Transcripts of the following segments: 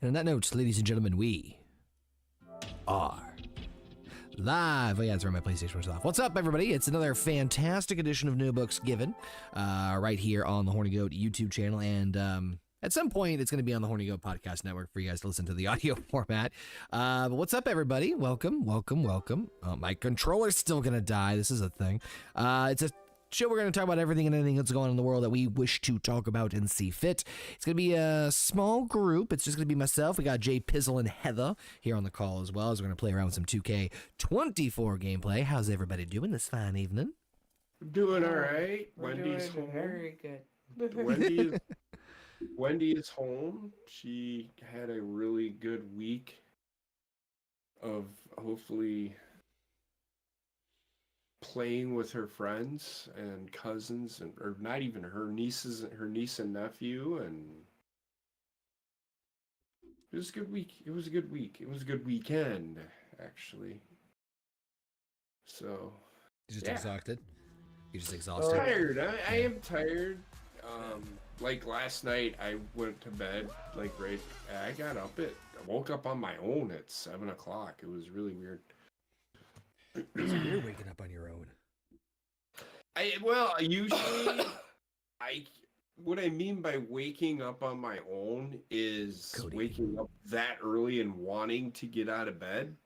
And on that note, ladies and gentlemen, we are live. Oh yeah, that's where my PlayStation was off. What's up, everybody? It's another fantastic edition of New Books Given, right here on the Horny Goat YouTube channel, and at some point it's going to be on the Horny Goat Podcast Network for you guys to listen to the audio format. But what's up, everybody? Welcome. Oh, my controller's still going to die. This is a thing. It's a show we're going to talk about everything and anything that's going on in the world that we wish to talk about and see fit. It's going to be a small group. It's just going to be myself. We got Jay Pizzle and Heather here on the call as well, as we're going to play around with some 2K24 gameplay. How's everybody doing this fine evening? Doing all right. We're Wendy's doing home. very good. Wendy is home. She had a really good week of hopefully playing with her friends and cousins, and or not even her nieces, her niece and nephew, and it was a good week. It was a good week. It was a good weekend, actually. So You're just exhausted? You're just exhausted? tired. I am tired. Like last night, I went to bed I woke up on my own at 7 o'clock. It was really weird. You're waking up on your own. Usually, what I mean by waking up on my own is Cody. waking up that early and wanting to get out of bed.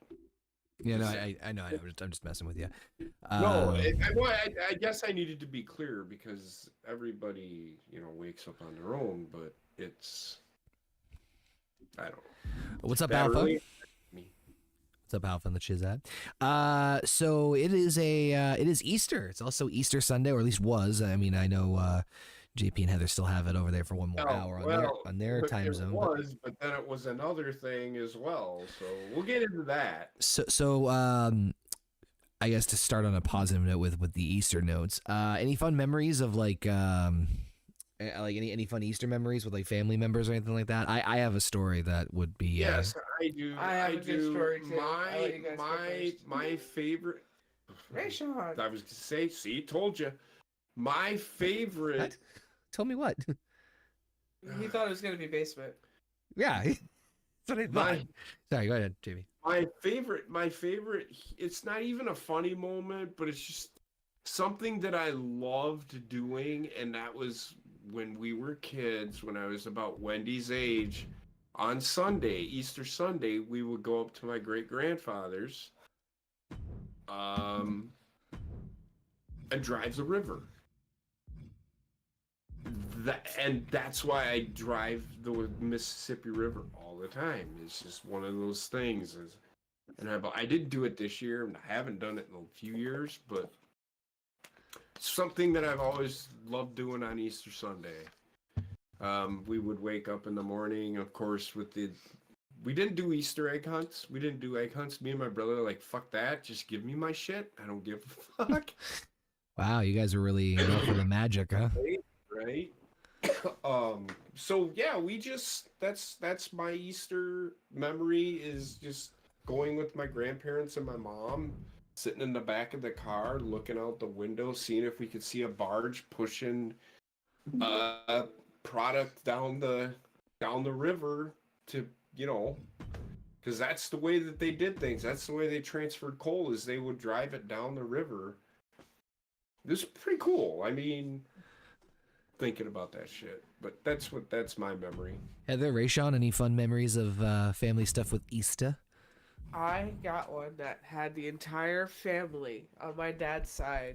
Yeah, no, I know. I'm just messing with you. I guess I needed to be clear because everybody, wakes up on their own, but it's, I don't know. What's up, That Alpha? early? What's up, Alpha and the Chizat? So it is Easter. It's also Easter Sunday, or at least was. I mean, I know JP and Heather still have it over there for one more hour on their time zone. But then it was another thing as well. So we'll get into that. So I guess to start on a positive note with the Easter notes, any fun memories of like any fun Easter memories with like family members or anything like that? I have a story that would be Yes, I do. I have a good story too. I'll let you guys go first. My favorite. Hey, Sean. I was gonna say, see, told you. My favorite. What? Tell me what? He thought it was going to be basement. Yeah. That's what I thought. Sorry, go ahead, JB. My favorite, it's not even a funny moment, but it's just something that I loved doing, and that was when we were kids, when I was about Wendy's age. On Sunday, Easter Sunday, we would go up to my great-grandfather's and drive the river. That's why I drive the Mississippi River all the time. It's just one of those things. And I didn't do it this year, and I haven't done it in a few years, but it's something that I've always loved doing on Easter Sunday. We would wake up in the morning, of course, we didn't do Easter egg hunts. We didn't do egg hunts. Me and my brother were like, fuck that. Just give me my shit. I don't give a fuck. Wow, you guys are really for the magic, huh? Right. So yeah, that's my Easter memory, is just going with my grandparents and my mom, sitting in the back of the car, looking out the window, seeing if we could see a barge pushing product down the river to, because that's the way that they did things. That's the way they transferred coal, is they would drive it down the river. This is pretty cool. I mean, thinking about that shit, but that's my memory. Heather, Rayshawn, any fun memories of family stuff with Easter? I got one that had the entire family on my dad's side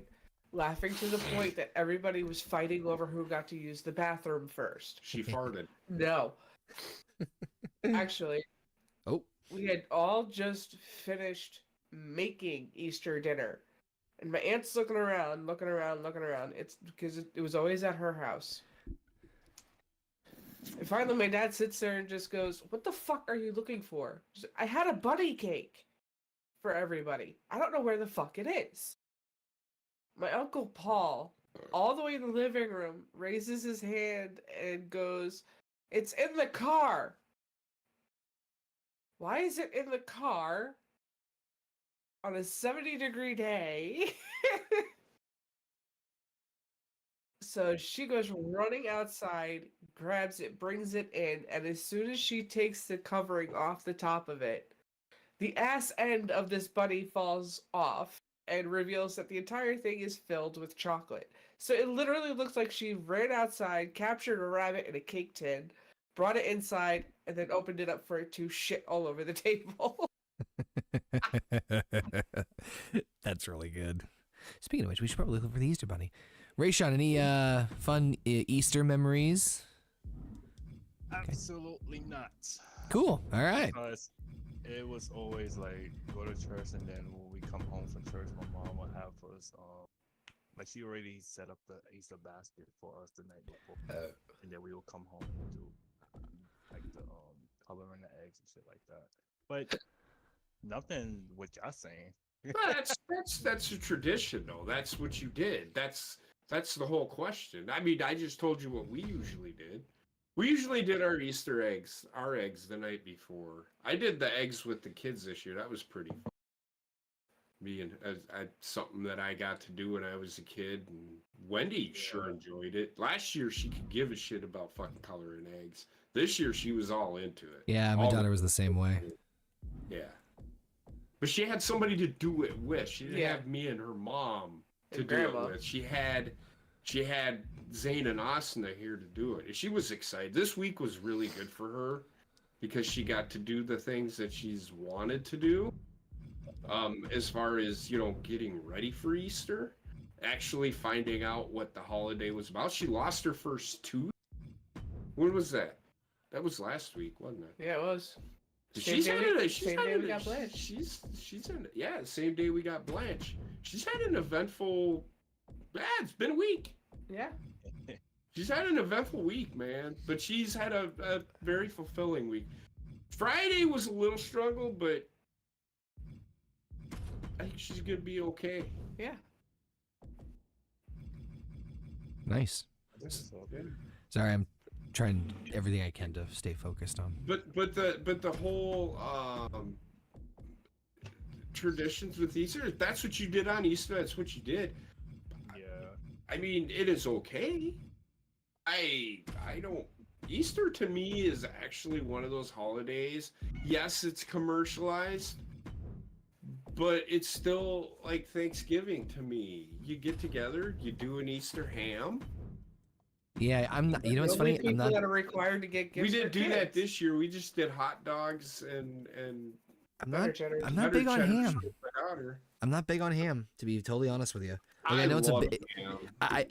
laughing to the point that everybody was fighting over who got to use the bathroom first. She farted. No. Actually, we had all just finished making Easter dinner. And my aunt's looking around. It's because it was always at her house. And finally, my dad sits there and just goes, "What the fuck are you looking for?" I had a bunny cake for everybody. I don't know where the fuck it is. My Uncle Paul, all the way in the living room, raises his hand and goes, "It's in the car." Why is it in the car on a 70-degree day? So she goes running outside, grabs it, brings it in, and as soon as she takes the covering off the top of it, the ass end of this bunny falls off and reveals that the entire thing is filled with chocolate. So it literally looks like she ran outside, captured a rabbit in a cake tin, brought it inside, and then opened it up for it to shit all over the table. That's really good. Speaking of which, we should probably look for the Easter Bunny. Rayshawn, any fun Easter memories? Absolutely not. Cool. All right. Because it was always like go to church, and then when we come home from church, my mom would have us like she already set up the Easter basket for us the night before, and then we would come home and do like the coloring the eggs and shit like that. But nothing what y'all saying. Well, that's a tradition, though. That's what you did. That's the whole question. I mean, I just told you what we usually did. We usually did our Easter eggs, the night before. I did the eggs with the kids this year. That was pretty fun. Something that I got to do when I was a kid, and Wendy sure enjoyed it. Last year, she could give a shit about fucking coloring eggs. This year, she was all into it. Yeah, my daughter was the same way. Yeah. But she had somebody to do it with. She didn't have me and her mom to do it with. She had Zane and Asna here to do it. And she was excited. This week was really good for her because she got to do the things that she's wanted to do. As far as, getting ready for Easter, actually finding out what the holiday was about. She lost her first tooth. When was that? That was last week, wasn't it? Yeah, it was. Same day we got Blanche. Same day we got Blanche. She's had an eventful. It's been a week. Yeah. She's had an eventful week, man. But she's had a very fulfilling week. Friday was a little struggle, but I think she's gonna be okay. Yeah. Nice. Sorry, I'm trying everything I can to stay focused on. But the whole traditions with Easter, if that's what you did on Easter, that's what you did. Yeah. I mean, it is okay. I don't. Easter to me is actually one of those holidays. Yes, it's commercialized, but it's still like Thanksgiving to me. You get together, you do an Easter ham. Yeah, I'm not. You know what's funny? I'm not. That are required to get gifts. We didn't do kids. that this year. We just did hot dogs and. I'm not big on ham. I'm not big on ham, to be totally honest with you. Like, I know it's a bit. I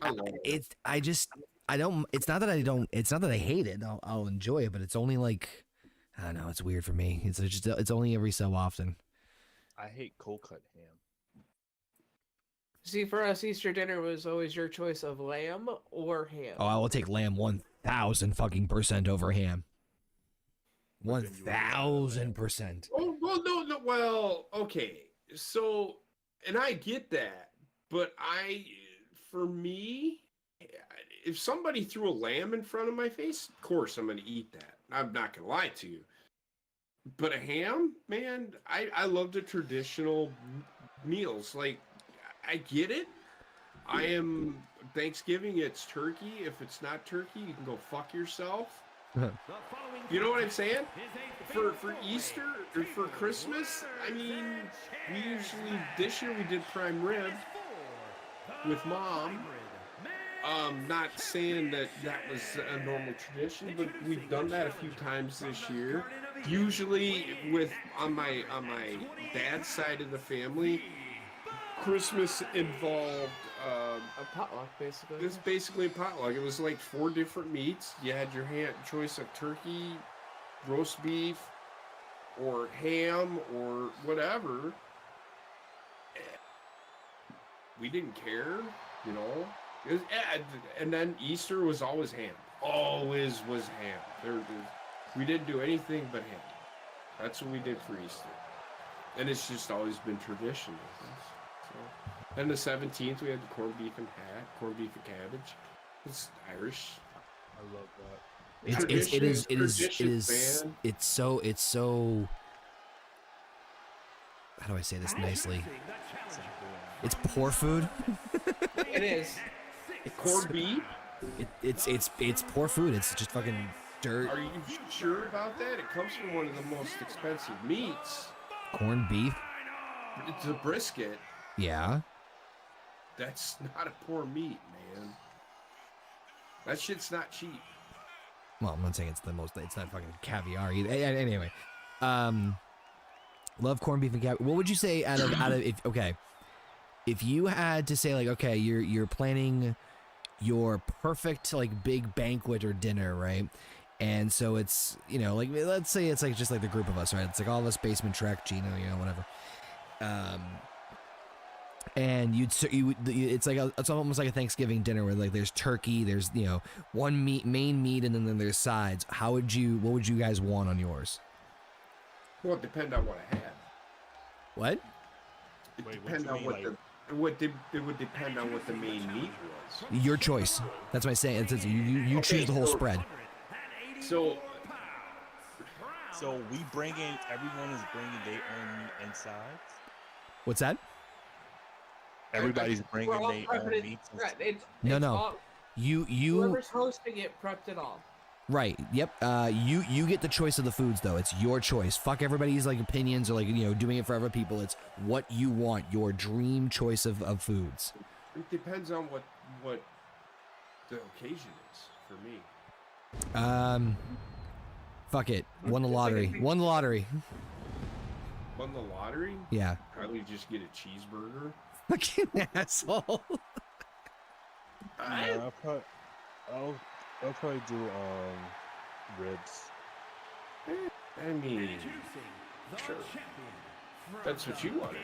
don't. It's not that I don't. It's not that I hate it. I'll enjoy it, but it's only like, I don't know. It's weird for me. It's only every so often. I hate cold cut ham. See, for us, Easter dinner was always your choice of lamb or ham. Oh, I will take lamb 1,000% over ham. 1,000%. Oh well, no. Well, okay. So, and I get that, but for me, if somebody threw a lamb in front of my face, of course I'm going to eat that. I'm not going to lie to you. But a ham, man, I love the traditional meals. Like, I get it. Thanksgiving, it's turkey. If it's not turkey, you can go fuck yourself. You know what I'm saying? For Easter or for Christmas, I mean, this year we did prime rib with Mom. Not saying that was a normal tradition, but we've done that a few times this year. Usually on my dad's side of the family, Christmas involved a potluck, basically. It's basically a potluck. It was like 4 different meats. You had your choice of turkey, roast beef, or ham, or whatever. We didn't care, you know. And then Easter was always ham. Always was ham. We didn't do anything but ham. That's what we did for Easter. And it's just always been tradition. So. And the 17th, we had the corned beef and cabbage. It's Irish. I love that. It's so. How do I say this nicely? It's poor food. It is. Corned beef? It's poor food. It's just fucking dirt. Are you sure about that? It comes from one of the most expensive meats. Corned beef. It's a brisket. Yeah. That's not a poor meat, man. That shit's not cheap. Well, I'm not saying it's the most. It's not fucking caviar either. Anyway, love corned beef and caviar. What would you say out of if you had to say, like, okay, you're planning your perfect like big banquet or dinner, right? And so it's, you know, like, let's say it's like just like the group of us, right? It's like all of us, Basement Trek, Gino, you know, whatever. And it's like it's almost like a Thanksgiving dinner where like there's turkey, there's, you know, one main meat, and then there's sides. What would you guys want on yours? Well, it depends on what I had. What? It Wait, depends on it would depend on what the main meat was. Your choice. That's what I'm saying. It's you Okay, choose the whole so- spread. So everyone is bringing their own meat inside. What's that? Everybody's bringing We're all their prepping own it- meat. right, it's No. all- You whoever's hosting it prepped it all. right. Yep. You get the choice of the foods though. It's your choice. Fuck everybody's like opinions or like, you know, doing it for other people. It's what you want. Your dream choice of foods. it depends on what the occasion is for me. Fuck it. Won the lottery. Won the lottery. Won the lottery? Yeah. Probably just get a cheeseburger. Fucking asshole. No, I'll probably do ribs. I mean, sure. That's what you wanted.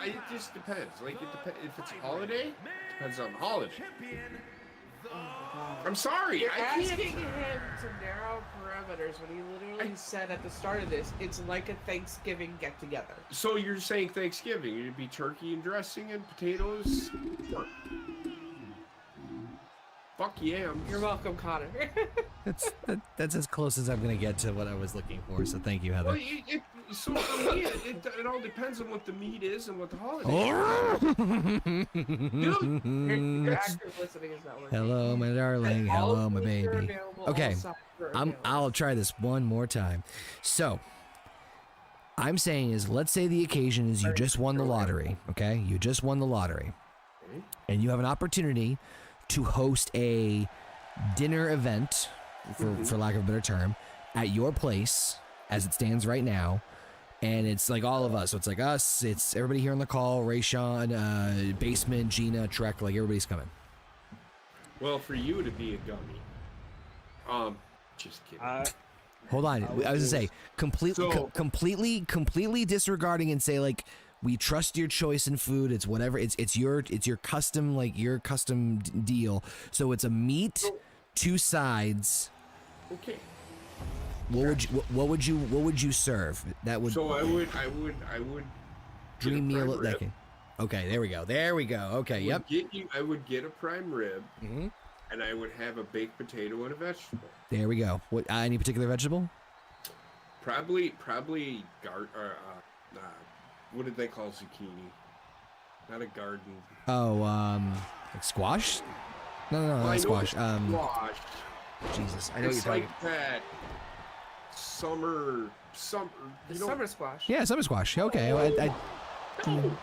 It just depends. Like, if it's a holiday, it depends on the holiday. I'm sorry, You're I can't. asking him to narrow parameters when he literally said at the start of this, it's like a Thanksgiving get-together. So you're saying Thanksgiving, it'd be turkey and dressing and potatoes? Sure. Fuck yams. You're welcome, Connor. That's as close as I'm gonna get to what I was looking for. So thank you, Heather. Well, so for me, it all depends on what the meat is and what the holiday is. Your active listening is not working. Hello, my darling. All Hello, my foods are baby. available, all Okay, sides are available. I'll try this one more time. So, I'm saying is, let's say the occasion is you just won the lottery. Okay, you just won the lottery, and you have an opportunity to host a dinner event, for lack of a better term, at your place as it stands right now. And it's like all of us. So it's like us, it's everybody here on the call, Ray Sean, Basement, Gina, Trek, like everybody's coming. Well, for you to be a gummy. Just kidding. Hold on. I was gonna say completely disregarding and say like we trust your choice in food. It's whatever. It's your custom, like your custom deal. So it's a meat, two sides. Okay. What would you serve? That would. So I would. Dream get a meal. prime That rib. Okay, there we go. Okay, yep. I would get a prime rib, Mm-hmm. and I would have a baked potato and a vegetable. There we go. What? Any particular vegetable? Probably what did they call zucchini? Not a garden. Oh, like squash? No, Well, I not know squash. it's squash. Jesus, I know what you're It's talking. like that summer. The summer squash. Yeah, summer squash. Okay. No.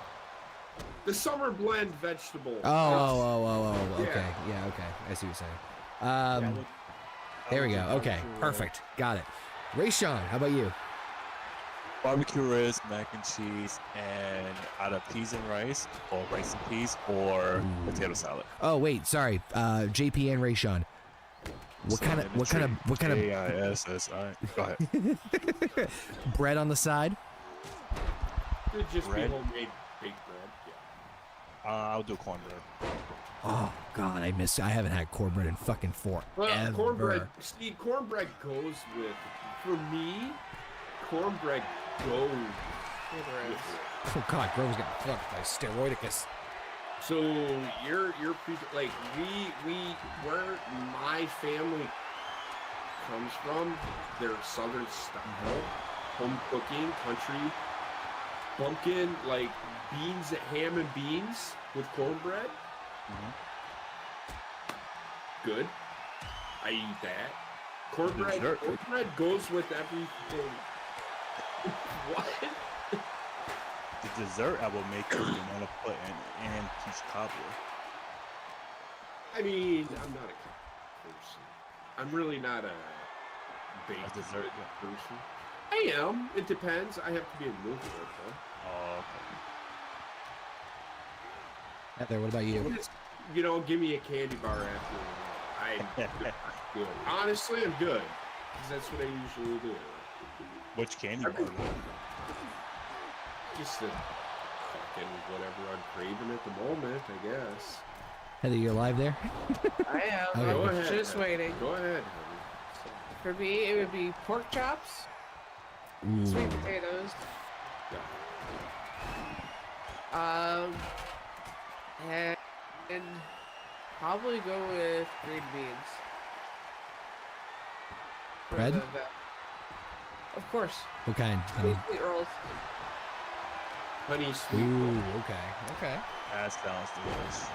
The summer blend vegetable. Oh. Yeah. Okay. Yeah. Okay. I see what you're saying. There we go. Okay. Perfect. Got it. Ray Sean, how about you? Barbecue ribs, mac and cheese, and either peas and rice, or rice and peas, or potato salad. Oh wait, sorry. JP and Ray Sean. What kind of AISSI. Go ahead. bread on the side? It'd just Bread? be homemade baked bread. Yeah. I'll do cornbread. Oh God, I haven't had cornbread in fucking forever. Well, cornbread. See, cornbread goes with. For me, cornbread goes with. Oh God, Grove's getting fucked by steroidicus. So you're like where my family comes from, they're southern style, home cooking, country. bumpkin, like beans, ham and beans with cornbread. Good. I eat that. Cornbread goes with everything. What? The dessert I will make you want to put in peach cobbler. I mean, I'm not a person. I'm really not a baked dessert person. I am. It depends. I have to be in the mood for it, though. Oh, okay. Heather, what about you? You know, give me a candy bar after. I'm good. Honestly, I'm good. Because that's what I usually do. Which candy bar? Just the fucking whatever I'm craving at the moment, I guess. Heather, you alive there? I am. Okay. Go I'm ahead, just Heather. waiting. Go ahead, honey. For me, it would be pork chops, sweet potatoes, and probably go with green beans. For Bread? Of course. What kind? Sweet rolls. Honey sweet. Ooh, okay. That sounds delicious.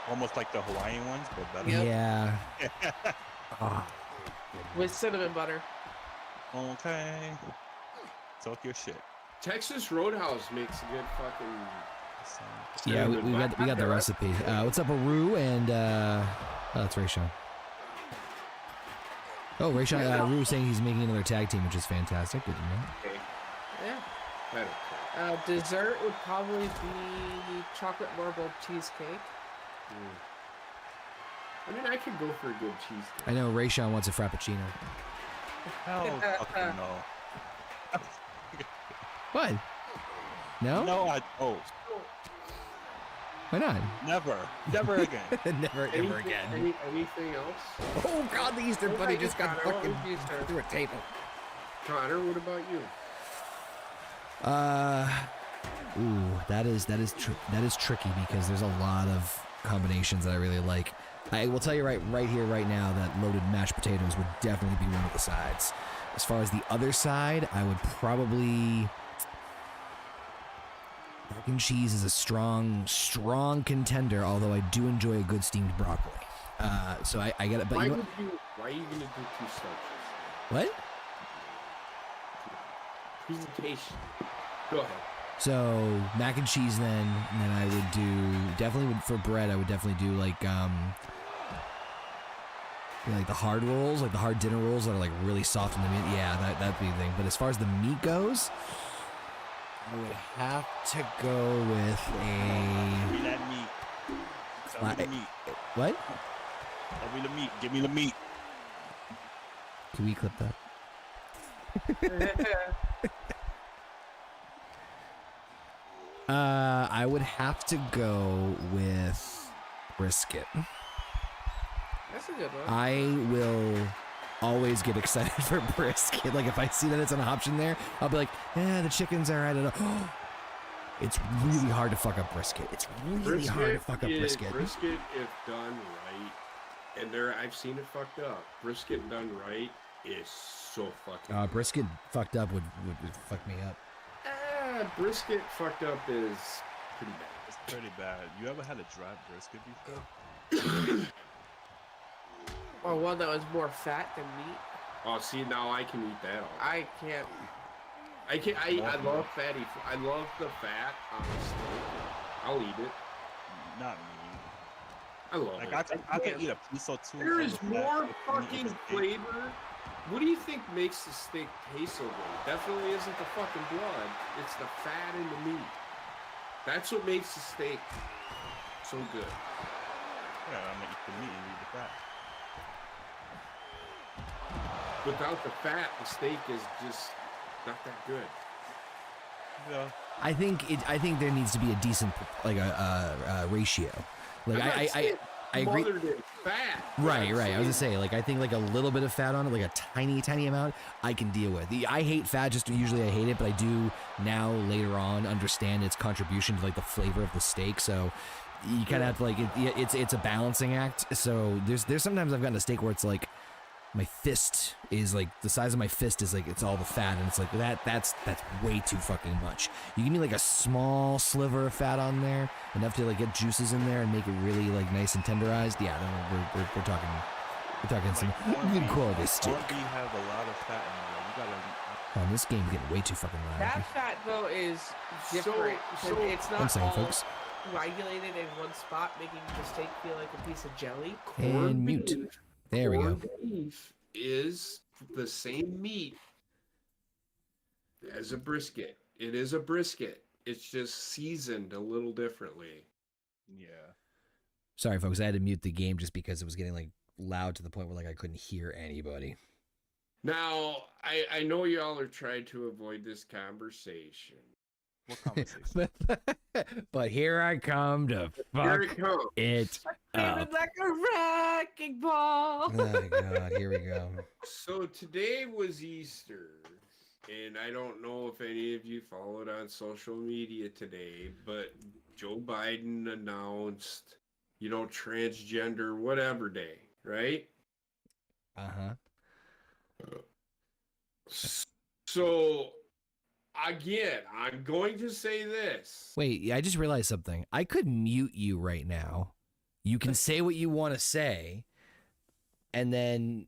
Almost like the Hawaiian ones, but better. Yep. Yeah. Ah. With cinnamon butter. Okay. Talk your shit. Texas Roadhouse makes a good fucking. Yeah, we got the recipe. What's up, Aru and oh, that's Rayshawn. Oh, Rayshawn, Aru saying he's making another tag team, which is fantastic. Good to know. Okay. Yeah. Better. Dessert would probably be chocolate marble cheesecake. I mean, I could go for a good cheesecake. I know Rayshawn wants a frappuccino. Hell fucking no. What? No? No, Why not? Never again. never again. Anything else? Oh God, the Easter What Bunny about you, just got Connor? What fucking would you serve? through a table. Connor, what about you? That is tricky because there's a lot of combinations that I really like. I will tell you right here, right now, that loaded mashed potatoes would definitely be one of the sides. As far as the other side, I would probably mac and cheese is a strong contender. Although I do enjoy a good steamed broccoli. So I get it. But Why are you gonna do two starches? what? Presentation. Go ahead. So mac and cheese then, and then I would do for bread. I would definitely do like the hard rolls, like the hard dinner rolls that are like really soft in the meat. Yeah, that'd be the thing. But as far as the meat goes, I would have to go with Give me a that meat. Tell me the meat. what? Tell me the meat. Give me the meat. Can we clip that? I would have to go with brisket. That's a good one. I will always get excited for brisket. Like if I see that it's an option there, I'll be like, the chicken's all right. It's really hard to fuck up brisket. It's really hard to fuck up brisket. Brisket, if done right, and I've seen it fucked up. Brisket done right is so fucking. Brisket fucked up would fuck me up. Brisket fucked up is pretty bad. It's pretty bad. You ever had a dry brisket before? Or one that was more fat than meat. Oh, see, now I can eat that all. I can't. I love fatty. I love the fat on a steak. I'll eat it. Not me. I love Like it. I can eat a piece or two. There of is the more fat than fucking eat a steak. flavor. What do you think makes the steak taste so good? Definitely isn't the fucking blood. It's the fat in the meat. That's what makes the steak so good. Yeah, I'm gonna eat the meat and eat the fat. Without the fat, the steak is just not that good. Yeah. I think there needs to be a decent ratio. Like I'm not saying I agree. smothered in fat. Right. I was gonna say, like, I think like a little bit of fat on it, like a tiny amount, I can deal with. I hate fat. Just usually I hate it, but I do now later on understand its contribution to like the flavor of the steak. So you kind of have to like it's a balancing act. So there's sometimes I've gotten a steak where it's like my fist is like the size of my fist is like it's all the fat, and it's like that's way too fucking much. You give me like a small sliver of fat on there, enough to like get juices in there and make it really like nice and tenderized. Yeah, then we're talking some good quality steak. Corned beef have a lot of fat in it. You gotta. Oh, this game's getting way too fucking loud. That fat though is different. So- It's not I'm saying, all folks. coagulated in one spot, making the steak feel like a piece of jelly. And Corned mute. beef- There we go. corned beef is the same meat as a brisket. It is a brisket. It's just seasoned a little differently. Yeah. Sorry, folks. I had to mute the game just because it was getting like loud to the point where like I couldn't hear anybody. Now, I know y'all are trying to avoid this conversation. What conversation? But here I come to Here fuck it comes. it up. Feeling like a wrecking ball. Oh God, here we go. So today was Easter, and I don't know if any of you followed on social media today, but Joe Biden announced, transgender whatever day, right? Uh-huh. So, again, I'm going to say this. Wait, yeah, I just realized something. I could mute you right now. You can say what you want to say, and then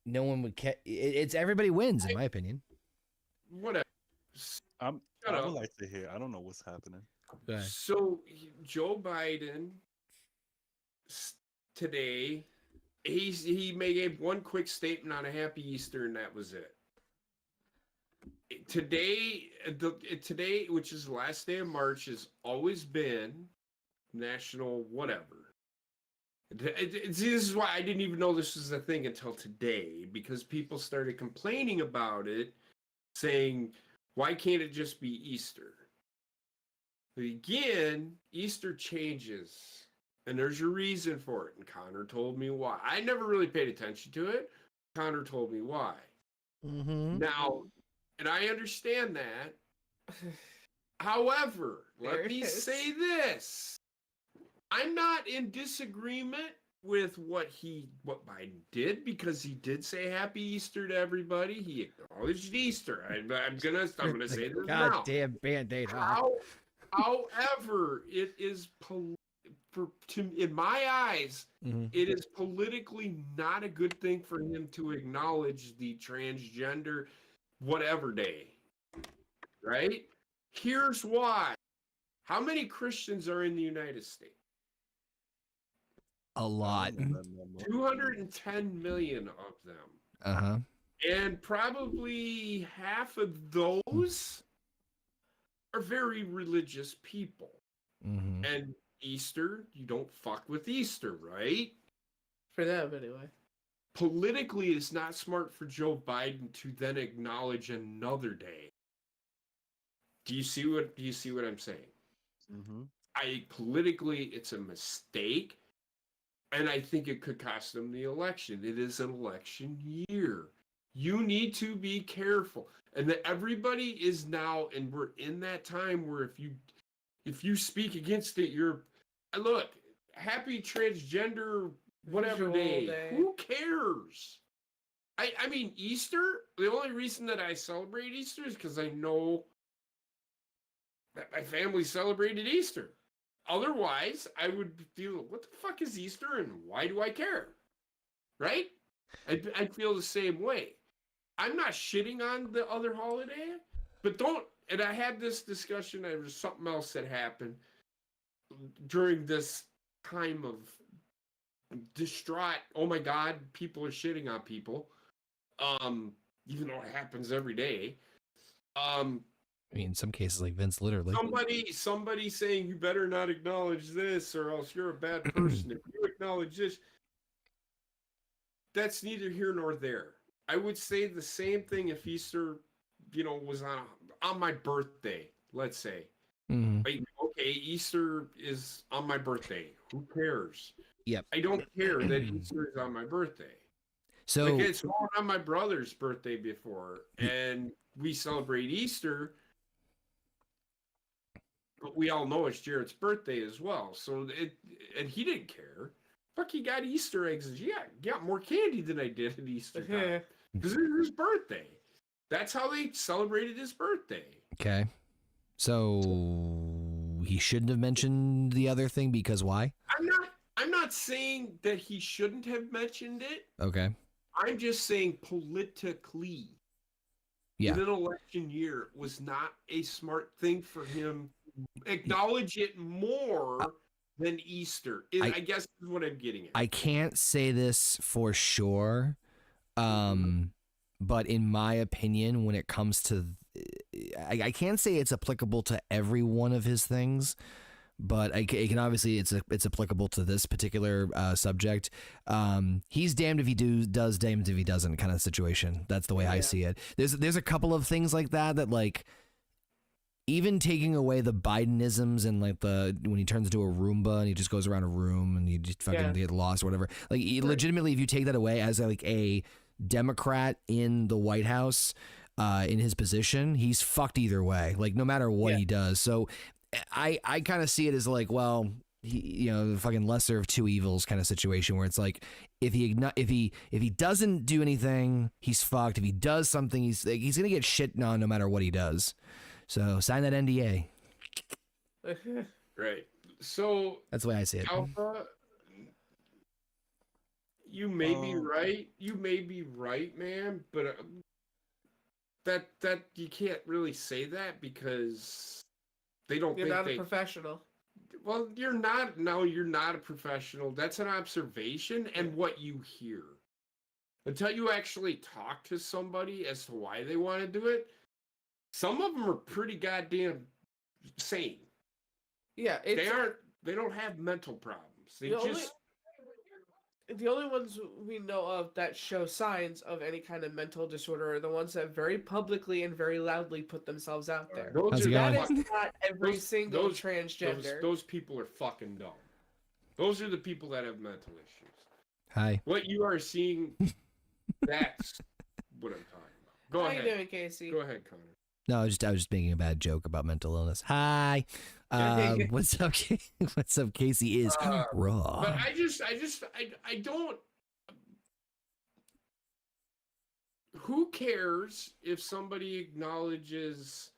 no one would care. It's everybody wins, in my opinion. Whatever. I Shut would up. like to hear. I don't know what's happening. So, Joe Biden today, he gave one quick statement on a happy Easter, and that was it. Today, which is the last day of March, has always been National whatever. See, this is why I didn't even know this was a thing until today, because people started complaining about it, saying, why can't it just be Easter? But again, Easter changes, and there's a reason for it, and Connor told me why. I never really paid attention to it. Connor told me why. Mm-hmm. Now, and I understand that. However, let me say this. I'm not in disagreement with what Biden did, because he did say Happy Easter to everybody. He acknowledged Easter. I'm gonna say this now. Goddamn Band-Aid. However, it is in my eyes, it is politically not a good thing for him to acknowledge the transgender whatever day. Right? Here's why. How many Christians are in the United States? A lot. 210 million of them. Uh-huh. And probably half of those are very religious people. Mm-hmm. And Easter, you don't fuck with Easter, right? For them, anyway. Politically, it's not smart for Joe Biden to then acknowledge another day. Do you see what I'm saying? Mm-hmm. Politically, it's a mistake, and I think it could cost them the election. It is an election year. You need to be careful, and that everybody is now, and we're in that time where if you speak against it, look, happy transgender whatever day. Who cares? I mean, Easter, the only reason that I celebrate Easter is because I know that my family celebrated Easter. Otherwise, I would feel, what the fuck is Easter and why do I care? Right? I'd feel the same way. I'm not shitting on the other holiday, but and I had this discussion, there was something else that happened during this time of distraught, oh my God, people are shitting on people. Even though it happens every day. I mean, in some cases, like Vince, literally. Somebody saying you better not acknowledge this, or else you're a bad person. If you acknowledge this, that's neither here nor there. I would say the same thing if Easter, was on my birthday. Let's say, okay, Easter is on my birthday. Who cares? Yep. I don't care that Easter is on my birthday. So like, it's on my brother's birthday before, and we celebrate Easter. But we all know it's Jared's birthday as well. So and he didn't care. fuck, you got Easter eggs. Yeah, got more candy than I did at Easter time. Because it was his birthday. That's how they celebrated his birthday. Okay. So he shouldn't have mentioned the other thing because why? I'm not saying that he shouldn't have mentioned it. Okay. I'm just saying politically, Yeah. in an election year was not a smart thing for him. Acknowledge it more than Easter. I guess is what I'm getting at. I can't say this for sure, but in my opinion, when it comes to, I can't say it's applicable to every one of his things, but it can obviously it's applicable to this particular subject. He's damned if he does, damned if he doesn't kind of situation. That's the way I see it. There's a couple of things like that like. Even taking away the Bidenisms and like when he turns into a Roomba and he just goes around a room and you just fucking get lost or whatever. Like legitimately, if you take that away as like a Democrat in the White House, in his position, he's fucked either way. Like no matter what he does. So I kind of see it as like, well, the fucking lesser of two evils kind of situation where it's like if he doesn't do anything, he's fucked. If he does something, he's gonna get shit on no matter what he does. So sign that NDA. Right. So that's the way I see it. Alpha, you may be right. You may be right, man. But that you can't really say that because they don't. You're not a professional. Well, you're not. No, you're not a professional. That's an observation and what you hear. Until you actually talk to somebody as to why they want to do it. Some of them are pretty goddamn sane. Yeah, they don't have mental problems. The only ones we know of that show signs of any kind of mental disorder are the ones that very publicly and very loudly put themselves out there. That is not every single transgender. Those people are fucking dumb. Those are the people that have mental issues. Hi. What you are seeing, that's what I'm talking about. Go ahead. How you doing, Casey? Go ahead, Connor. No, I was just making a bad joke about mental illness. Hi, what's up? What's up? Casey is raw. But I don't. Who cares if somebody acknowledges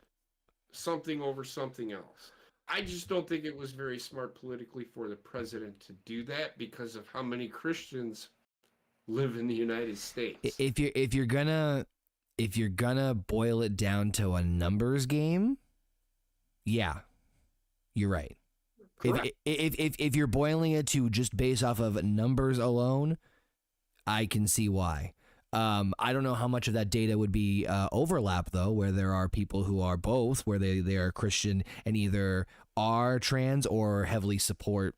something over something else? I just don't think it was very smart politically for the president to do that because of how many Christians live in the United States. If you're gonna boil it down to a numbers game, yeah, you're right. If you're boiling it to just based off of numbers alone, I can see why. I don't know how much of that data would be overlap though, where there are people who are both, where they are Christian and either are trans or heavily support,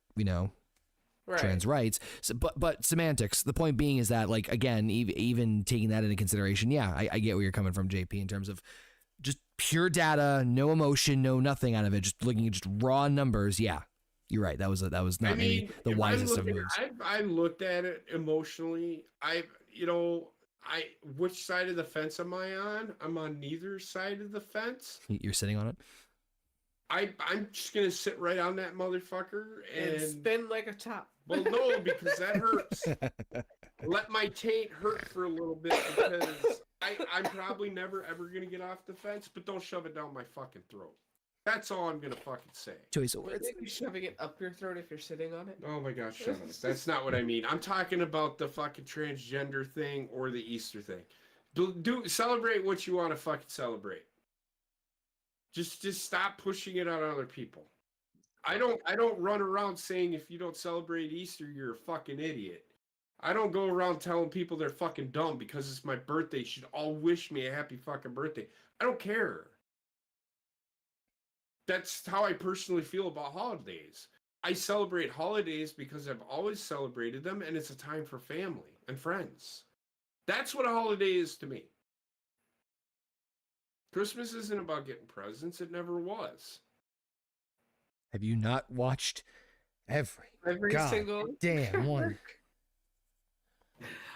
trans rights. So, but semantics. The point being is that, like, again, even taking that into consideration, yeah, I get where you're coming from, JP, in terms of just pure data, no emotion, no nothing out of it, just looking at just raw numbers. Yeah, you're right. That was not maybe the wisest of moves. I looked at it emotionally. Which side of the fence am I on? I'm on neither side of the fence. You're sitting on it. I'm just gonna sit right on that motherfucker and spin like a top. Well, no, because that hurts. Let my taint hurt for a little bit because I'm probably never ever gonna get off the fence, but don't shove it down my fucking throat. That's all I'm gonna fucking say. Choice of words. You're shoving it up your throat if you're sitting on it. Oh my gosh, shut up. That's not what I mean. I'm talking about the fucking transgender thing or the Easter thing. Do celebrate what you want to fucking celebrate. Just stop pushing it on other people. I don't run around saying if you don't celebrate Easter, you're a fucking idiot. I don't go around telling people they're fucking dumb because it's my birthday. You should all wish me a happy fucking birthday. I don't care. That's how I personally feel about holidays. I celebrate holidays because I've always celebrated them, and it's a time for family and friends. That's what a holiday is to me. Christmas isn't about getting presents. It never was. Have you not watched every single damn one?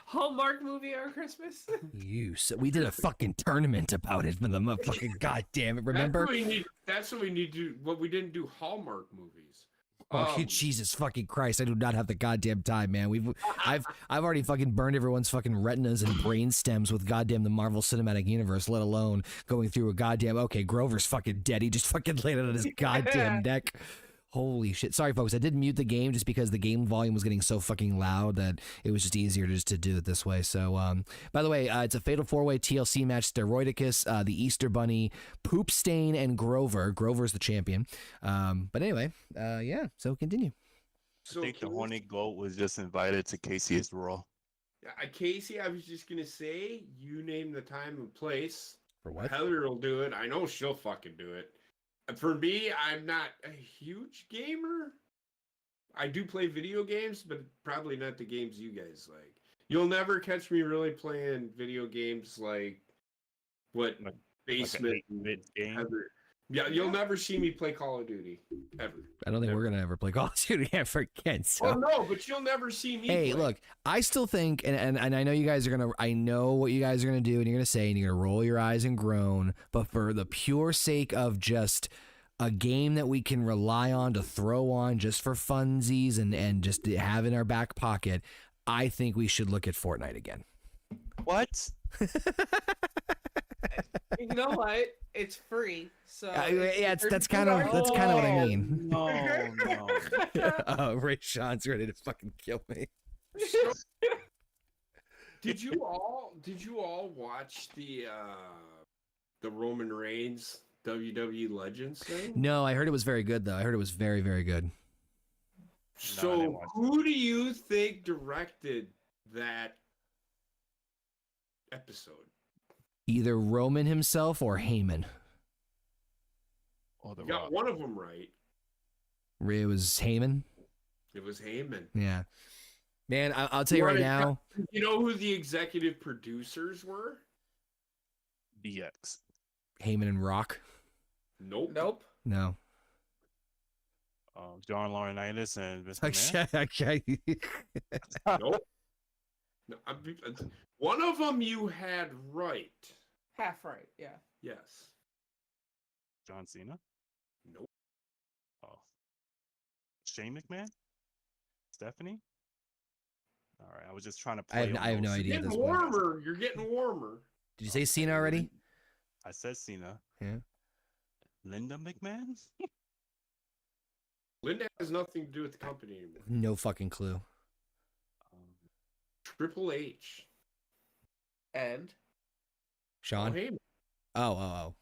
Hallmark movie on Christmas? We did a fucking tournament about it for the motherfucking goddamn it. Remember? That's what we need to do. What we didn't do Hallmark movies. Oh, Jesus fucking Christ! I do not have the goddamn time, man. I've already fucking burned everyone's fucking retinas and brain stems with goddamn the Marvel Cinematic Universe, let alone going through a goddamn. Okay, Grover's fucking dead. He just fucking laid it on his goddamn neck. Holy shit! Sorry, folks. I did mute the game just because the game volume was getting so fucking loud that it was just easier to do it this way. So, by the way, it's a Fatal 4-Way TLC match. Steroidicus, the Easter Bunny, Poop Stain, and Grover. Grover's the champion. But anyway, yeah. So continue. So I think the Horny Goat was just invited to Casey's Raw. Casey, I was just gonna say, you name the time and place. For what? Heather will do it. I know she'll fucking do it. For me, I'm not a huge gamer. I do play video games, but probably not the games you guys like. You'll never catch me really playing video games like what Basement Like game. Heather. Yeah, you'll never see me play Call of Duty ever. I don't think we're gonna ever play Call of Duty ever again. So. Oh no, but you'll never see me. Hey, play. look, I still think, and I know you guys are gonna, I know what you guys are gonna do, and you're gonna say, and you're gonna roll your eyes and groan, but for the pure sake of just a game that we can rely on to throw on just for funsies and just to have in our back pocket, I think we should look at Fortnite again. What? You know what? It's free, so Yeah, that's kind of what I mean. No. Ray Sean's ready to fucking kill me. Did you all watch the Roman Reigns WWE Legends thing? No, I heard it was very good though. I heard it was very, very good. So who do you think directed that episode? Either Roman himself or Heyman. Oh, You got one of them right. It was Heyman. It was Heyman. Yeah. Man, I'll tell you right now. You know who the executive producers were? DX. Heyman and Rock. Nope. No. John Laurinaitis and Vince McMahon. Okay. Nope. No, one of them you had right. half right. Yeah. Yes. John Cena. Nope. Oh. Shane McMahon. Stephanie. All right, I was just trying to play. I have no idea. You're getting warmer. You're getting warmer. Did you say Cena already? I said Cena. Yeah. Linda McMahon. Linda has nothing to do with the company anymore. No fucking clue. Triple H. And Sean? Heyman. Oh.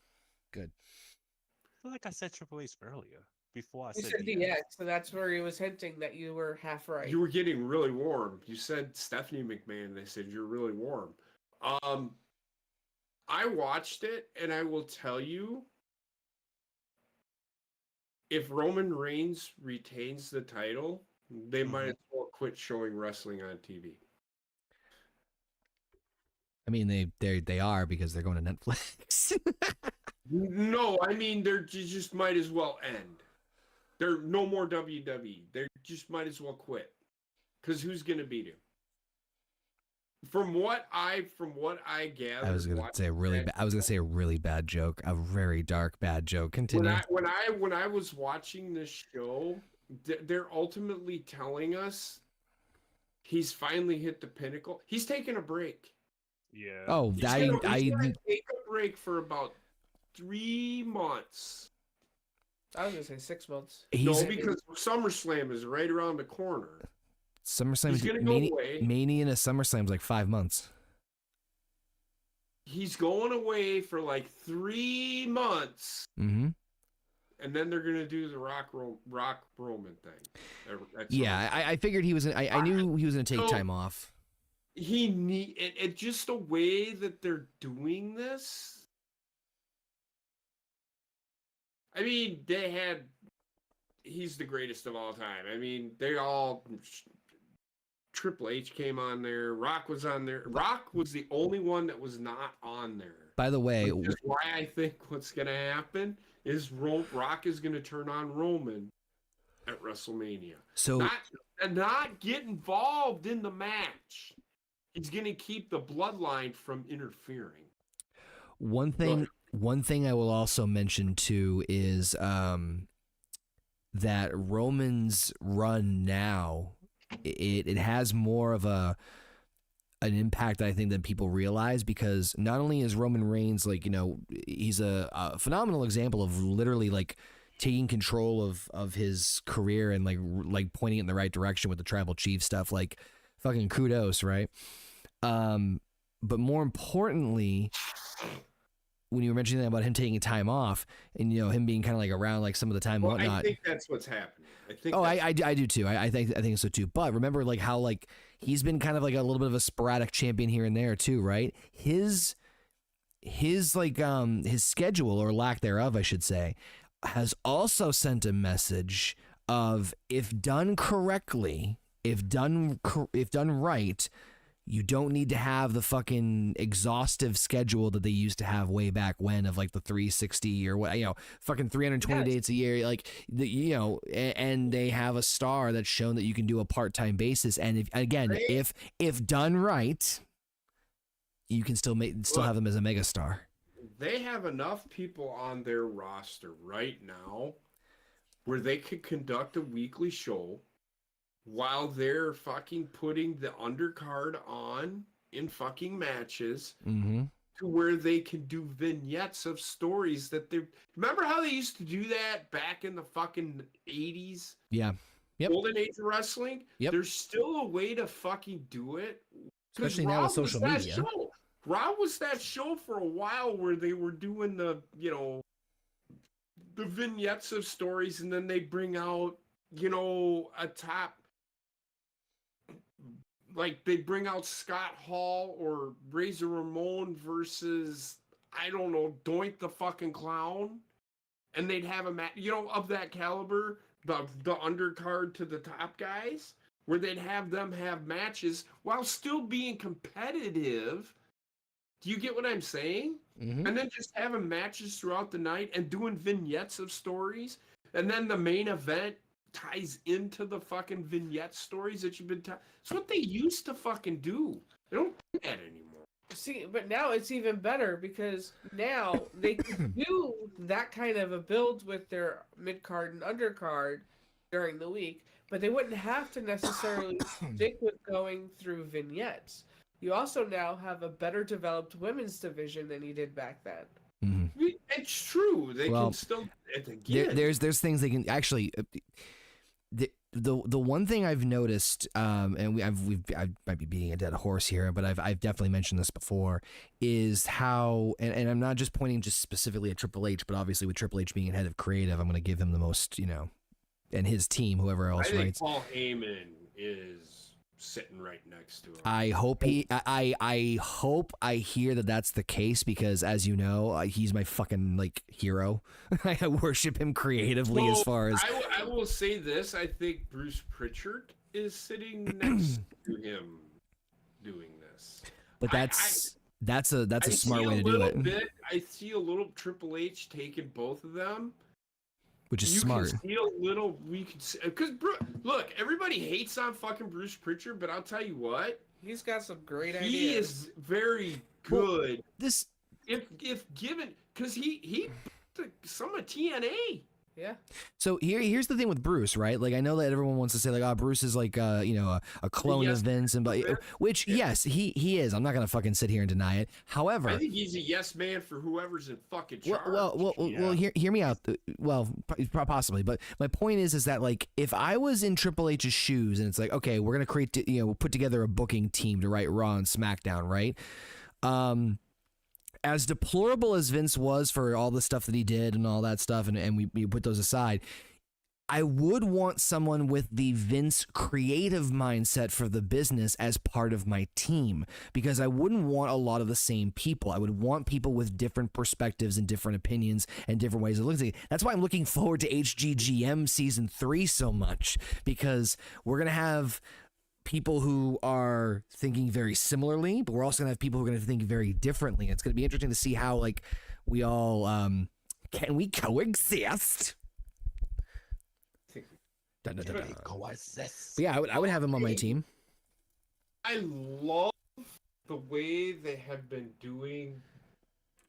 Good. I feel like I said Triple H earlier before I you said said DX. DX, so that's where he was hinting that you were half right. You were getting really warm. You said Stephanie McMahon. They said you're really warm. I watched it, and I will tell you, if Roman Reigns retains the title, they might as well quit showing wrestling on TV. I mean, they are because they're going to Netflix. No, I mean they just might as well end. There no more WWE. They just might as well quit. Because who's going to beat him? From what I gathered, I was gonna say a really bad joke, a very dark bad joke. Continue. When I was watching this show, they're ultimately telling us he's finally hit the pinnacle. He's taking a break. Yeah. Oh, He's gonna take a break for about 3 months. I was gonna say 6 months. No, because SummerSlam is right around the corner. SummerSlam, Mania and a SummerSlam's like 5 months. He's going away for like 3 months. Mm-hmm. And then they're gonna do the Rock Roman thing. Yeah, I figured he was. I knew he was gonna take time off. It just the way that they're doing this. I mean, he's the greatest of all time. I mean, Triple H came on there. Rock was on there. Rock was the only one that was not on there. By the way, which is why I think what's going to happen is Rock is going to turn on Roman at WrestleMania. So not get involved in the match. He's going to keep the bloodline from interfering. One thing I will also mention too is that Roman's run now, it has more of an impact, I think, than people realize, because not only is Roman Reigns like, he's a phenomenal example of literally like taking control of his career and like pointing it in the right direction with the tribal chief stuff, like fucking kudos, right? But more importantly, when you were mentioning about him taking time off and him being kind of like around like some of the time and whatnot, I think that's what's happening. I do too. I think so too. But remember, like how like he's been kind of like a little bit of a sporadic champion here and there too, right? His like his schedule, or lack thereof, I should say, has also sent a message of, if done correctly, if done right, you don't need to have the fucking exhaustive schedule that they used to have way back when, of like the 360 or what, fucking 320 dates a year, like and they have a star that's shown that you can do a part-time basis. And if done right, you can still have them as a megastar. They have enough people on their roster right now where they could conduct a weekly show while they're fucking putting the undercard on in fucking matches, to where they can do vignettes of stories that they remember how they used to do that back in the fucking 80s? Yeah. Yep. Golden age of wrestling. Yep. There's still a way to fucking do it. Especially now with social media. Raw was that show for a while where they were doing the vignettes of stories, and then they bring out, a top, like they bring out Scott Hall or Razor Ramon versus, I don't know, Doink the fucking Clown, and they'd have a match, of that caliber, the undercard to the top guys, where they'd have them have matches while still being competitive. Do you get what I'm saying? Mm-hmm. And then just having matches throughout the night and doing vignettes of stories, and then the main event ties into the fucking vignette stories that you've been telling. It's what they used to fucking do. They don't do that anymore. See, but now it's even better, because now they can do that kind of a build with their mid-card and undercard during the week, but they wouldn't have to necessarily stick with going through vignettes. You also now have a better developed women's division than you did back then. Mm-hmm. It's true. They can still. There's things they can actually. The one thing I've noticed, and I might be beating a dead horse here, but I've definitely mentioned this before, is how, and I'm not just pointing just specifically at Triple H, but obviously with Triple H being head of creative, I'm going to give him the most, and his team, whoever else I think writes. Paul Heyman is sitting right next to him. I hope I hear that that's the case, because as you know, he's my fucking like hero. I worship him creatively. As far as I will say this, I think Bruce Pritchard is sitting next to him doing this. But that's a smart way to do it. I see a little Triple H taking both of them, which is smart. Can see a little, because look, everybody hates on fucking Bruce Pritchard, but I'll tell you what, he's got some great ideas. He is very good. Well, if given, because he some of TNA. Yeah. So here's the thing with Bruce, right? Like, I know that everyone wants to say like, oh, Bruce is like a clone of Vince, and which yes, he is. I'm not gonna fucking sit here and deny it. However, I think he's a yes man for whoever's in fucking charge. Well, hear me out. Well, possibly, but my point is that like, if I was in Triple H's shoes, and it's like, okay, we're gonna create, put together a booking team to write Raw and SmackDown, right? As deplorable as Vince was for all the stuff that he did and all that stuff, and we put those aside, I would want someone with the Vince creative mindset for the business as part of my team, because I wouldn't want a lot of the same people. I would want people with different perspectives and different opinions and different ways of looking at it. That's why I'm looking forward to HGGM Season 3 so much, because we're going to have people who are thinking very similarly, but we're also gonna have people who are gonna think very differently. It's gonna be interesting to see how like we all can we coexist. Coexist. But yeah, I would have him on my team. I love the way they have been doing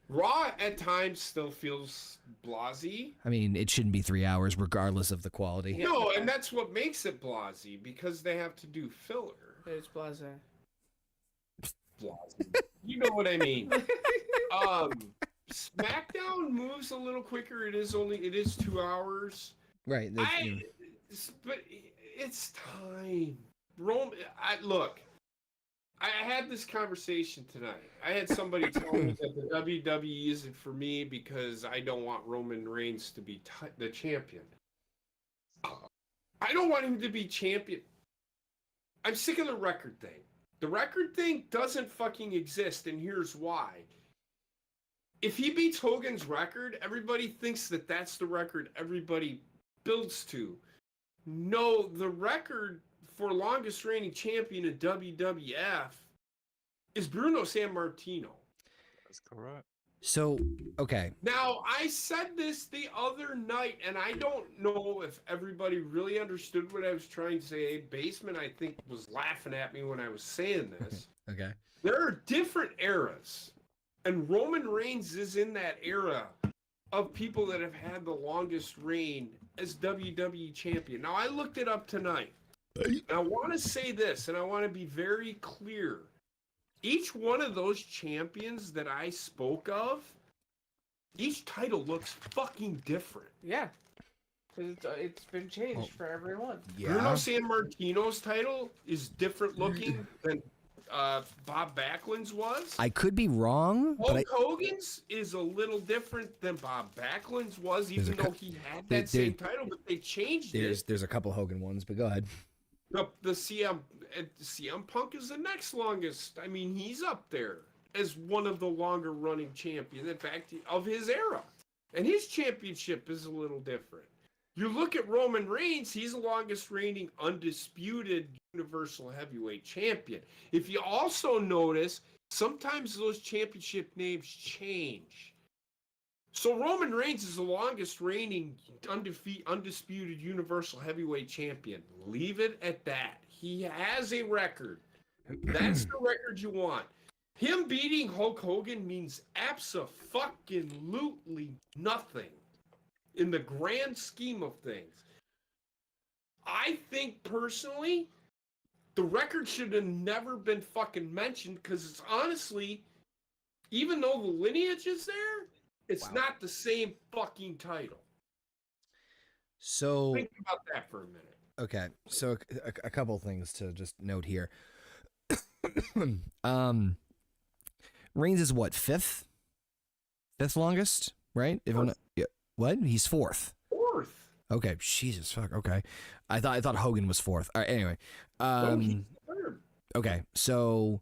Raw at times still feels blasé. I mean, it shouldn't be 3 hours regardless of the quality. No, and that's what makes it blasé, because they have to do filler. It's blase. Blasé. You know what I mean. SmackDown moves a little quicker. It is 2 hours. Right. But it's time. Look, I had this conversation tonight. I had somebody tell me that the WWE isn't for me because I don't want Roman Reigns to be the champion. I don't want him to be champion. I'm sick of the record thing. The record thing doesn't fucking exist, and here's why. If he beats Hogan's record, everybody thinks that that's the record everybody builds to. No, the record for longest reigning champion in WWF is Bruno Sammartino. That's correct. So, okay. Now, I said this the other night, and I don't know if everybody really understood what I was trying to say. Basement, I think, was laughing at me when I was saying this. Okay. There are different eras, and Roman Reigns is in that era of people that have had the longest reign as WWE champion. Now, I looked it up tonight. And I want to say this, and I want to be very clear. Each one of those champions that I spoke of, each title looks fucking different. Yeah. It's been changed for everyone. Yeah. Bruno Sammartino's title is different looking than Bob Backlund's was. I could be wrong, but Hulk Hogan's is a little different than Bob Backlund's was, even though he had that same title, but they changed it. there's a couple Hogan ones, but go ahead. The CM Punk is the next longest. I mean, he's up there as one of the longer running champions, in fact, of his era. And his championship is a little different. You look at Roman Reigns, he's the longest reigning undisputed Universal Heavyweight Champion. If you also notice, sometimes those championship names change. So Roman Reigns is the longest reigning undisputed Universal Heavyweight Champion. Leave it at that. He has a record. That's the record you want. Him beating Hulk Hogan means abso-fucking-lutely nothing in the grand scheme of things. I think personally, the record should have never been fucking mentioned, because it's honestly, even though the lineage is there, it's not the same fucking title. So think about that for a minute. Okay, so a couple things to just note here. Reigns is what, fifth longest, right? If I'm not, yeah, what? He's fourth. Okay, Jesus fuck. Okay, I thought Hogan was fourth. All right, anyway. He's third. Okay, so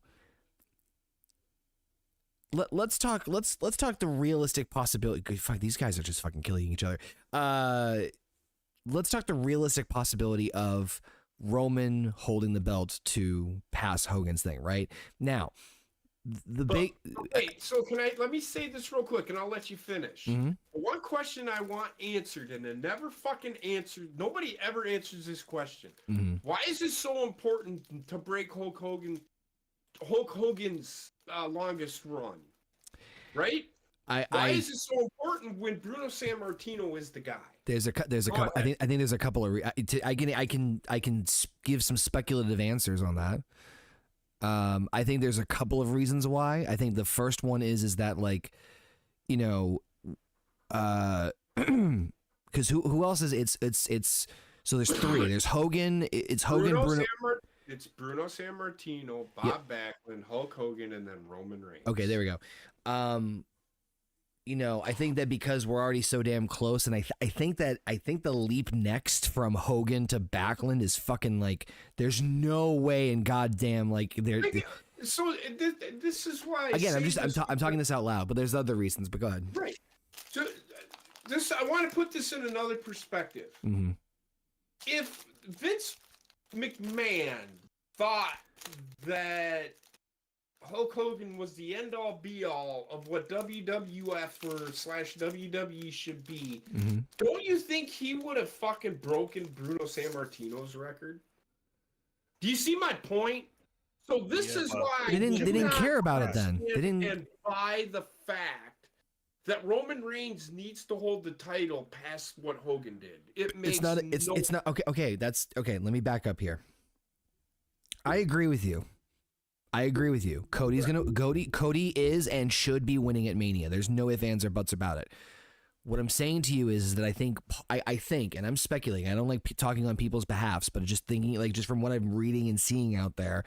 let's talk the realistic possibility. Fuck, these guys are just fucking killing each other. Let's talk the realistic possibility of Roman holding the belt to pass Hogan's thing, right? Now, Wait, so let me say this real quick and I'll let you finish. Mm-hmm. One question I want answered, and it never fucking answered, nobody ever answers this question. Mm-hmm. Why is it so important to break Hulk Hogan's longest run? Right? Why is it so important when Bruno Sammartino is the guy? There's a couple. I think there's a couple of. I can give some speculative answers on that. I think there's a couple of reasons why. I think the first one is that, like, you know, because who else is it's so there's three. There's Hogan. It's Hogan. It's Bruno Sammartino, Bob Backlund, Hulk Hogan, and then Roman Reigns. Okay, there we go. You know, I think that because we're already so damn close, and I think the leap next from Hogan to Backlund is fucking, like, there's no way in goddamn, like, there. So this is why. Again, I'm talking this out loud, but there's other reasons. But go ahead. Right. So I want to put this in another perspective. Mm-hmm. If Vince McMahon thought that Hulk Hogan was the end-all be-all of what WWF or /WWE should be, Mm-hmm. don't you think he would have fucking broken Bruno Sammartino's record? Do you see my point? So this is why they didn't care about it then. They didn't, and by the fact that Roman Reigns needs to hold the title past what Hogan did. It makes it's not okay. That's okay. Let me back up here. I agree with you. Cody is and should be winning at Mania. There's no ifs, ands, or buts about it. What I'm saying to you is that I think, and I'm speculating. I don't like talking on people's behalfs, but just thinking, like, just from what I'm reading and seeing out there,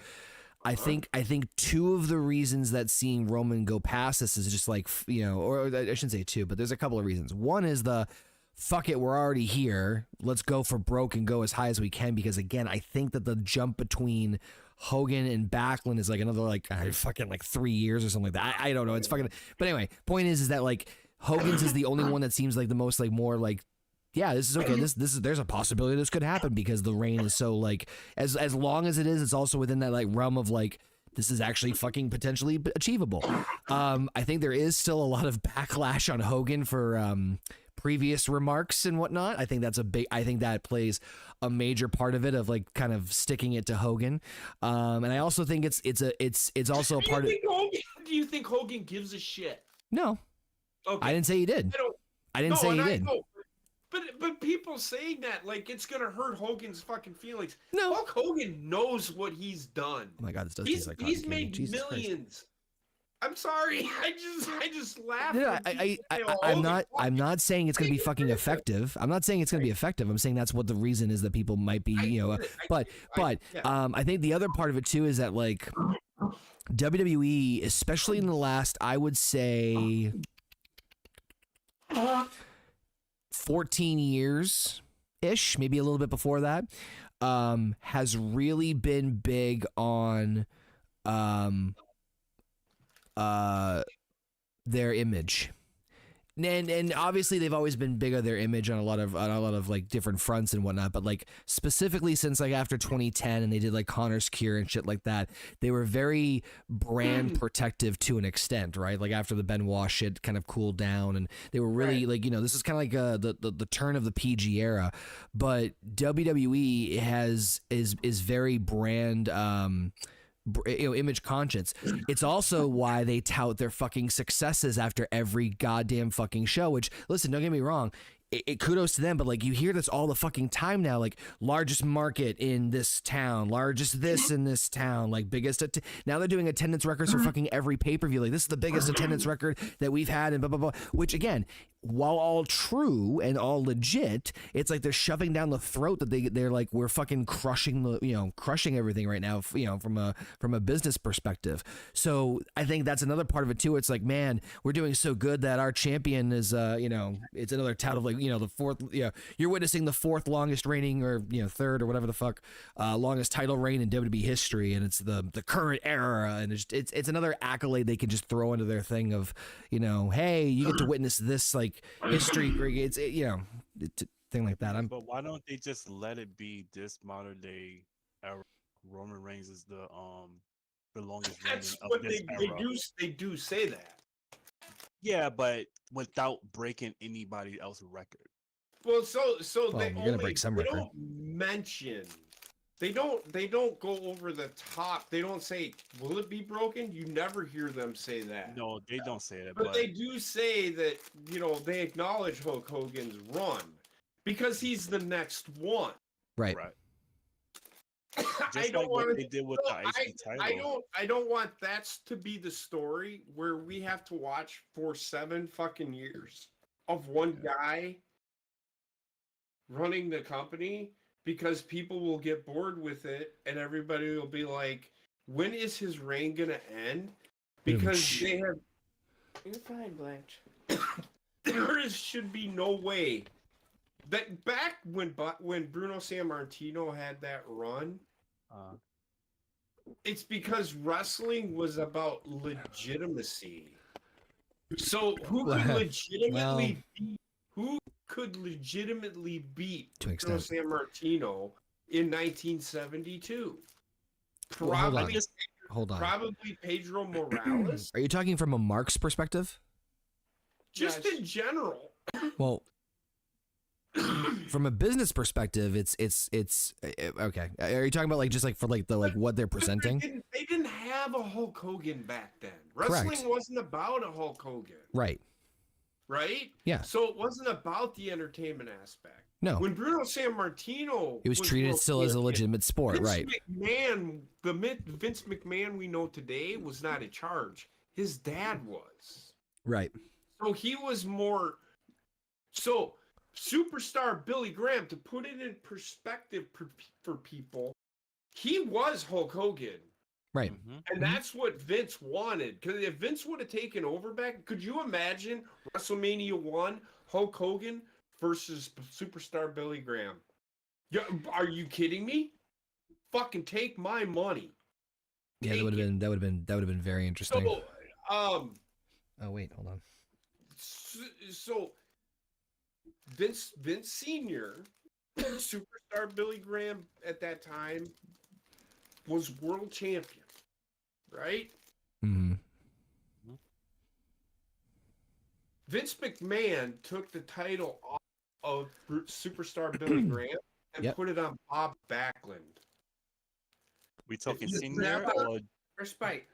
I think two of the reasons that seeing Roman go past this is just like, or I shouldn't say two, but there's a couple of reasons. One is the fuck it, we're already here. Let's go for broke and go as high as we can, because again, I think that the jump between Hogan and Backlund is like another fucking 3 years or something like that. I don't know. It's fucking. But anyway, point is that like Hogan's is the only one that seems like the most like more like, yeah, this is okay. This is there's a possibility this could happen because the reign is so like as long as it is, it's also within that like realm of like this is actually fucking potentially achievable. I think there is still a lot of backlash on Hogan for previous remarks and whatnot. I think that plays a major part of it, of like kind of sticking it to Hogan. And I also think it's also a part of. Do you think Hogan gives a shit? No, okay. I didn't say he did. I didn't say he did. But people saying that like it's gonna hurt Hogan's fucking feelings. No, Hulk Hogan knows what he's done. Oh my god, this does taste like he's made Jesus millions. Christ. I'm sorry. I just laugh. Yeah, I'm not saying it's going to be fucking effective. I'm not saying it's going to be effective. I'm saying that's what the reason is that people might be, I think the other part of it too is that like WWE, especially in the last, I would say 14 years ish, maybe a little bit before that, has really been big on, their image, and obviously they've always been big on their image on a lot of like different fronts and whatnot, but like specifically since like after 2010 and they did like Connor's Cure and shit like that, they were very brand protective to an extent, right? Like after the Benoit shit kind of cooled down, and they were really like, this is kind of like the turn of the PG era, but WWE is very brand image conscious. It's also why they tout their fucking successes after every goddamn fucking show, which, listen, don't get me wrong, kudos to them, but like you hear this all the fucking time now, like largest market in this town, largest this in this town, like biggest now they're doing attendance records for fucking every pay-per-view, like this is the biggest attendance record that we've had, and blah blah blah, which again, while all true and all legit, it's like they're shoving down the throat that they're like, we're fucking crushing everything right now, from a business perspective. So I think that's another part of it too. It's like, man, we're doing so good that our champion is it's another tout of like, the fourth, you're witnessing the fourth longest reigning, or third or whatever the fuck longest title reign in WWE history, and it's the current era, and it's another accolade they can just throw into their thing of, hey, you get to witness this like history, it's thing like that. But why don't they just let it be this modern day era? Roman Reigns is the longest reigning of this era. They do say that. Yeah, but without breaking anybody else's record. Well, so you're gonna break some record. They don't go over the top. They don't say, will it be broken? You never hear them say that. No, they don't say that. But they do say that, they acknowledge Hulk Hogan's run because he's the next one. Right. Just like what they did with the IC title. I don't want that to be the story where we have to watch for 7 fucking years of one guy running the company, because people will get bored with it and everybody will be like, when is his reign gonna end? Because they have. You're fine, Blanche. There should be no way that back when Bruno Sammartino had that run, it's because wrestling was about legitimacy. So who could legitimately beat Bruno Sammartino in 1972? Hold on. Probably Pedro Morales. Are you talking from a Mark's perspective? Just in general. Well, from a business perspective, it's okay. Are you talking about like just like for like the like what they're presenting? They didn't have a Hulk Hogan back then. Wrestling wasn't about a Hulk Hogan. Right. right? Yeah. So it wasn't about the entertainment aspect. No. When Bruno Sammartino It was treated world still as a champion, legitimate sport, Vince right? McMahon, Vince McMahon we know today was not in charge. His dad was. Right. So he was more. So superstar Billy Graham, to put it in perspective for people, he was Hulk Hogan. Right. And that's what Vince wanted. Because if Vince would have taken over back, could you imagine WrestleMania 1, Hulk Hogan versus superstar Billy Graham? Yeah, are you kidding me? Fucking take my money. Yeah, that would have been very interesting. So, oh wait, hold on. So Vince Senior, superstar Billy Graham at that time, was world champion, right? Mm-hmm. Vince McMahon took the title off of superstar Billy Graham and put it on Bob Backlund. We talking senior or For spite.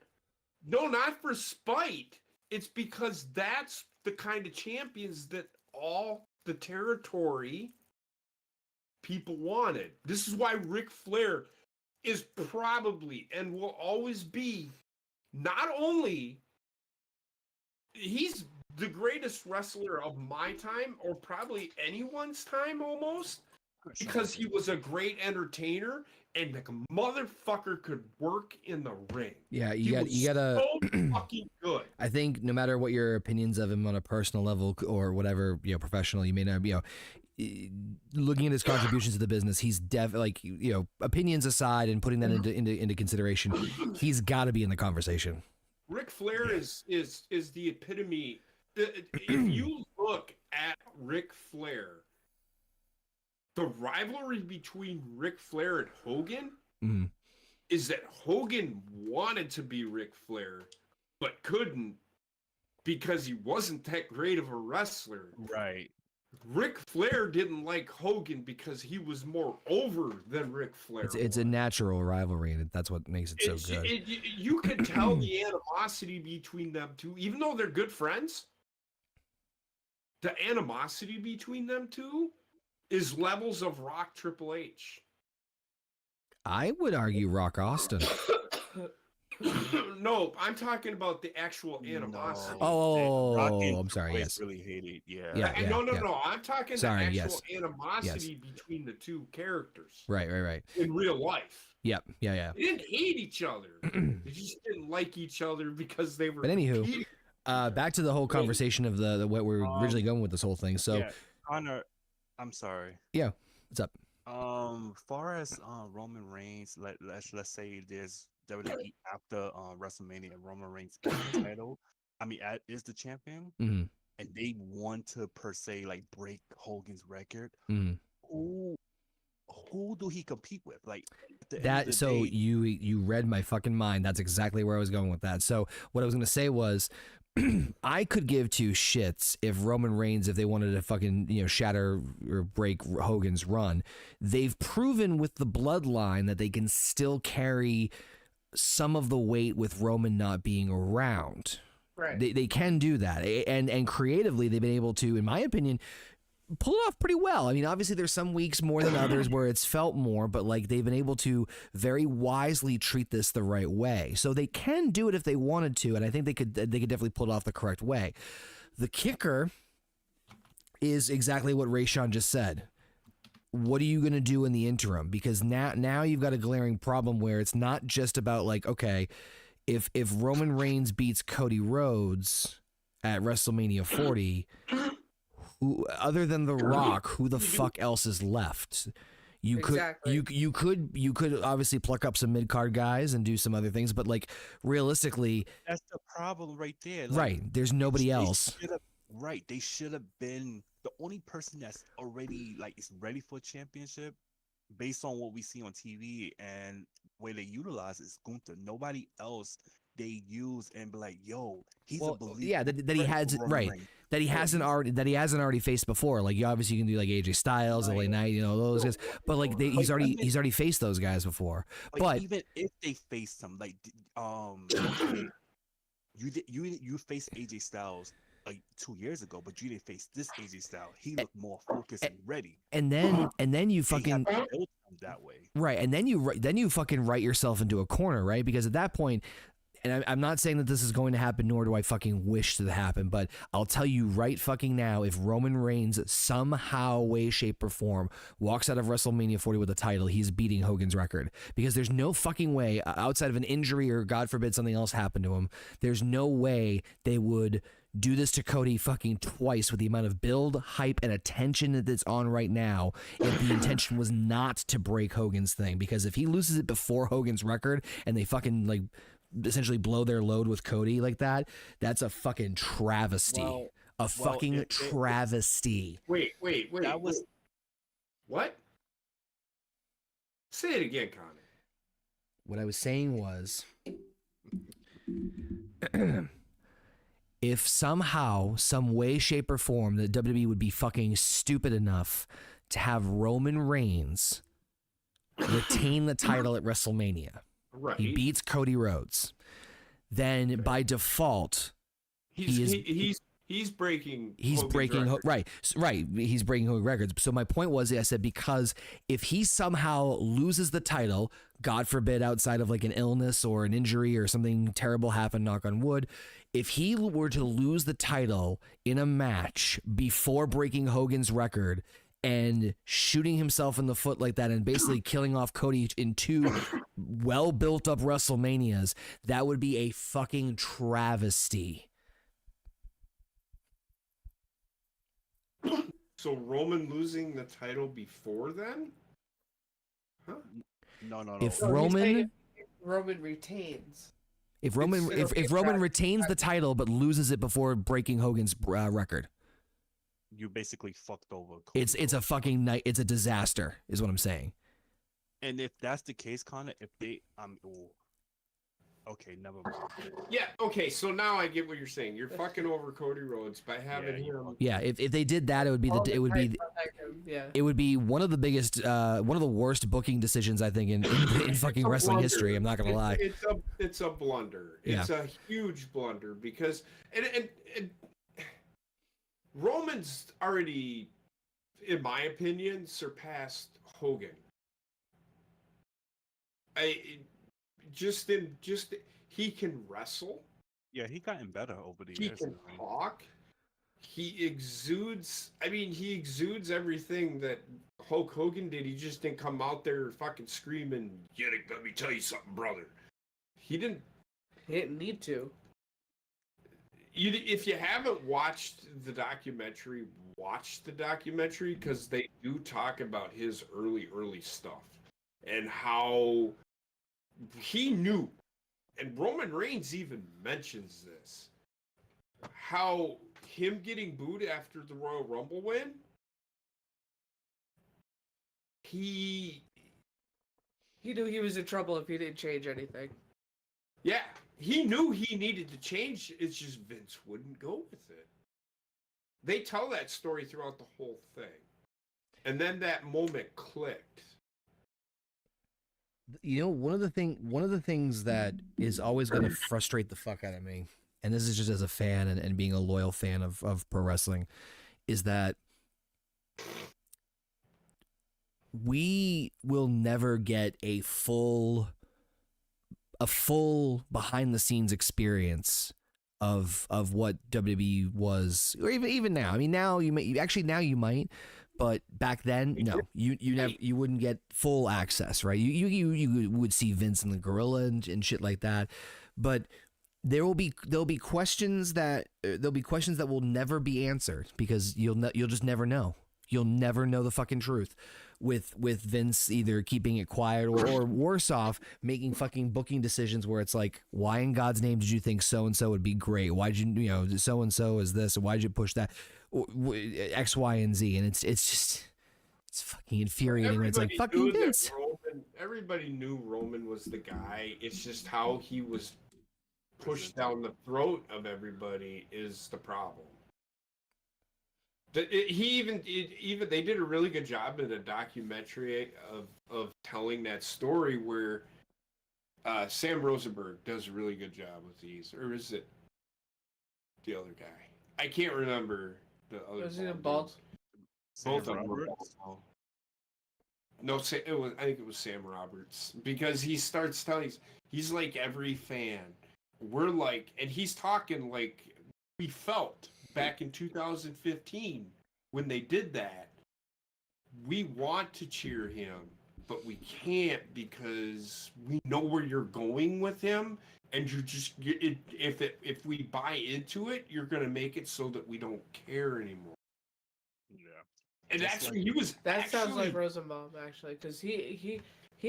No, not for spite. It's because that's the kind of champions that all the territory people wanted. This is why Ric Flair is probably and will always be not only he's the greatest wrestler of my time or probably anyone's time almost, because he was a great entertainer and the motherfucker could work in the ring. Yeah, He you was gotta so fucking good. I think no matter what your opinions of him on a personal level or whatever, professional, you may not be, looking at his contributions to the business, he's opinions aside and putting that into consideration, he's got to be in the conversation. Ric Flair is the epitome. If you look at Ric Flair, the rivalry between Ric Flair and Hogan is that Hogan wanted to be Ric Flair, but couldn't because he wasn't that great of a wrestler. right? Ric Flair didn't like Hogan because he was more over than Ric Flair. It's a natural rivalry, and that's what makes it so good. You can tell the animosity between them two, even though they're good friends. The animosity between them two is levels of Rock Triple H. I would argue Rock Austin. No, I'm talking about the actual animosity. Oh, Rock and I'm sorry. Triple H Yes. really hated. Yeah. No. I'm talking Sorry, the actual yes. animosity between the two characters. Right. In real life. Yep. Yeah. They didn't hate each other. They just didn't like each other because they were. But anywho, back to the whole conversation of the what we're originally going with this whole thing. So, yeah. Connor, I'm sorry. Yeah, what's up? Far as Roman Reigns, let's say there's WWE after WrestleMania, Roman Reigns gets the title. I mean, is the champion, and they want to per se like break Hogan's record. Who do he compete with? Like that. So you read my fucking mind. That's exactly where I was going with that. So what I was going to say was, I could give two shits if Roman Reigns, if they wanted to fucking shatter or break Hogan's run. They've proven with the bloodline that they can still carry some of the weight with Roman not being around. Right. They can do that, and creatively they've been able to, in my opinion, pull it off pretty well. I mean, obviously there's some weeks more than others where it's felt more, but like they've been able to very wisely treat this the right way. So they can do it if they wanted to, and I think they could definitely pull it off the correct way. The kicker is exactly what Rayshawn just said. What are you going to do in the interim? Because now you've got a glaring problem where it's not just about like, okay, if Roman Reigns beats Cody Rhodes at WrestleMania 40, who, other than The Rock, who the fuck else is left? You could obviously pluck up some mid-card guys and do some other things, but like realistically, that's the problem right there. Like, right? There's nobody else. They should have been the only person that's already like is ready for a championship, based on what we see on TV and where they utilize is Gunther. Nobody else they use and be like, yo, he's a believer. Yeah, that he has right. That he hasn't already faced before. Like you obviously can do like AJ Styles, LA Knight, those guys. But like he's already faced those guys before. But even if they face them, like you face AJ Styles, like 2 years ago, but you didn't face this AJ style. He looked more focused and ready. And then you He fucking had to build him that way. right, and then you fucking write yourself into a corner, right? Because at that point, and I'm not saying that this is going to happen, nor do I fucking wish to happen, but I'll tell you right fucking now, if Roman Reigns somehow, way, shape, or form walks out of WrestleMania 40 with a title, he's beating Hogan's record. Because there's no fucking way, outside of an injury or God forbid something else happened to him, there's no way they would do this to Cody fucking twice with the amount of build, hype, and attention that it's on right now if the intention was not to break Hogan's thing. Because if he loses it before Hogan's record and they fucking like essentially blow their load with Cody like that, that's a fucking travesty. Travesty. Wait. That was What? Say it again, Connor. What I was saying was, if somehow, some way, shape, or form that WWE would be fucking stupid enough to have Roman Reigns retain the title at WrestleMania, Right. he beats Cody Rhodes, then by default, He's breaking. he's Hogan's breaking record. right he's breaking Hogan records. So my point was, I said, because if he somehow loses the title, God forbid, outside of like an illness or an injury or something terrible happened, knock on wood, if he were to lose the title in a match before breaking Hogan's record and shooting himself in the foot like that and basically killing off Cody in 2 well built up WrestleManias, that would be a fucking travesty. So Roman losing the title before then? Huh? no. If No, he's Roman saying if Roman retains. if Roman It's- if Roman retains the title but loses it before breaking Hogan's record, You basically fucked over. Cody it's a Rhodes. fucking night. It's a disaster, is what I'm saying. And if that's the case, Connor, if they okay, never mind. Yeah. Okay. So now I get what you're saying. You're fucking over Cody Rhodes by having you him. fucked- Yeah, if they did that, it would be All the hype behind him, yeah. it would be one of the biggest, one of the worst booking decisions I think in fucking a wrestling blunder. history. I'm not gonna lie. It's a blunder. Yeah. It's a huge blunder because and Roman's already, in my opinion, surpassed Hogan. He can wrestle. Yeah, he gotten better over the He years. can man. talk. He exudes. I mean, he exudes everything that Hulk Hogan did. He just didn't come out there fucking screaming, "Yeah, let me tell you something, brother." He didn't. He didn't need to. If you haven't watched the documentary, watch the documentary because they do talk about his early stuff and how he knew. And Roman Reigns even mentions this. How him getting booed after the Royal Rumble win, he knew he was in trouble if he didn't change anything. he knew he needed to change. It's just Vince wouldn't go with it. They tell that story throughout the whole thing. And then that moment clicked. You know, one of the things that is always going to frustrate the fuck out of me, and this is just as a fan and being a loyal fan of pro wrestling, is that we will never get a full behind the scenes experience of what WWE was, or even now. I mean, now you might, but back then, no, you wouldn't get full access, right? You would see Vince and the Gorilla and shit like that, but there'll be questions that will never be answered because you'll just never know. You'll never know the fucking truth with Vince either keeping it quiet or worse off, making fucking booking decisions where it's like, why in God's name did you think so-and-so would be great? Why'd you so-and-so is this? Why'd you push that? X, Y, and Z. And it's fucking infuriating when it's like, fucking Vince. Everybody knew Roman was the guy. It's just how he was pushed down the throat of everybody is the problem. They did a really good job in a documentary of telling that story where Sam Rosenberg does a really good job with these, or is it the other guy? I can't remember the other. Was he a bald? Sam Both of them were Roberts? bald. No, it was. I think it was Sam Roberts because he starts telling. He's like every fan. We're like, and he's talking like we felt back in 2015 when they did that. We want to cheer him, but we can't because we know where you're going with him, and you're just if we buy into it, you're gonna make it so that we don't care anymore. Yeah. And Just that's like- when he was. That sounds actually, like Rosenbaum actually, because he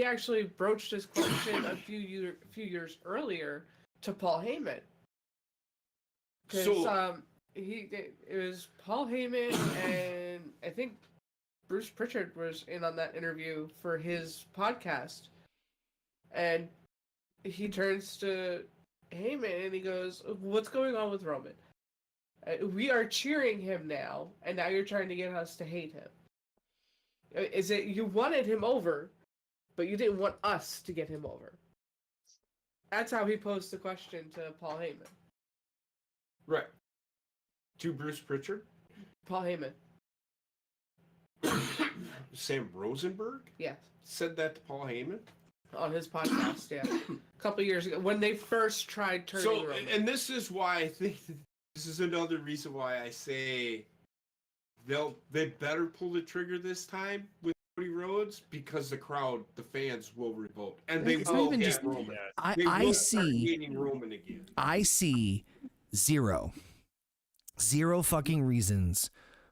actually broached this question a few years earlier to Paul Heyman. Because So- it was Paul Heyman and I think Bruce Pritchard was in on that interview for his podcast, and he turns to Heyman and he goes, "What's going on with Roman? We are cheering him now, and now you're trying to get us to hate him. Is it you wanted him over, but you didn't want us to get him over?" That's how he posed the question to Paul Heyman. Right. To Bruce Pritchard? Paul Heyman, Sam Rosenberg yes, said that to Paul Heyman? on his podcast, yeah, a couple years ago when they first tried turning So, Roman. and this is why I think this is another reason why I say they better pull the trigger this time with Cody Rhodes because the crowd, the fans will revolt, and they It's not will even get just- Roman. Yeah. They I will start see hating Roman again. I see zero fucking reasons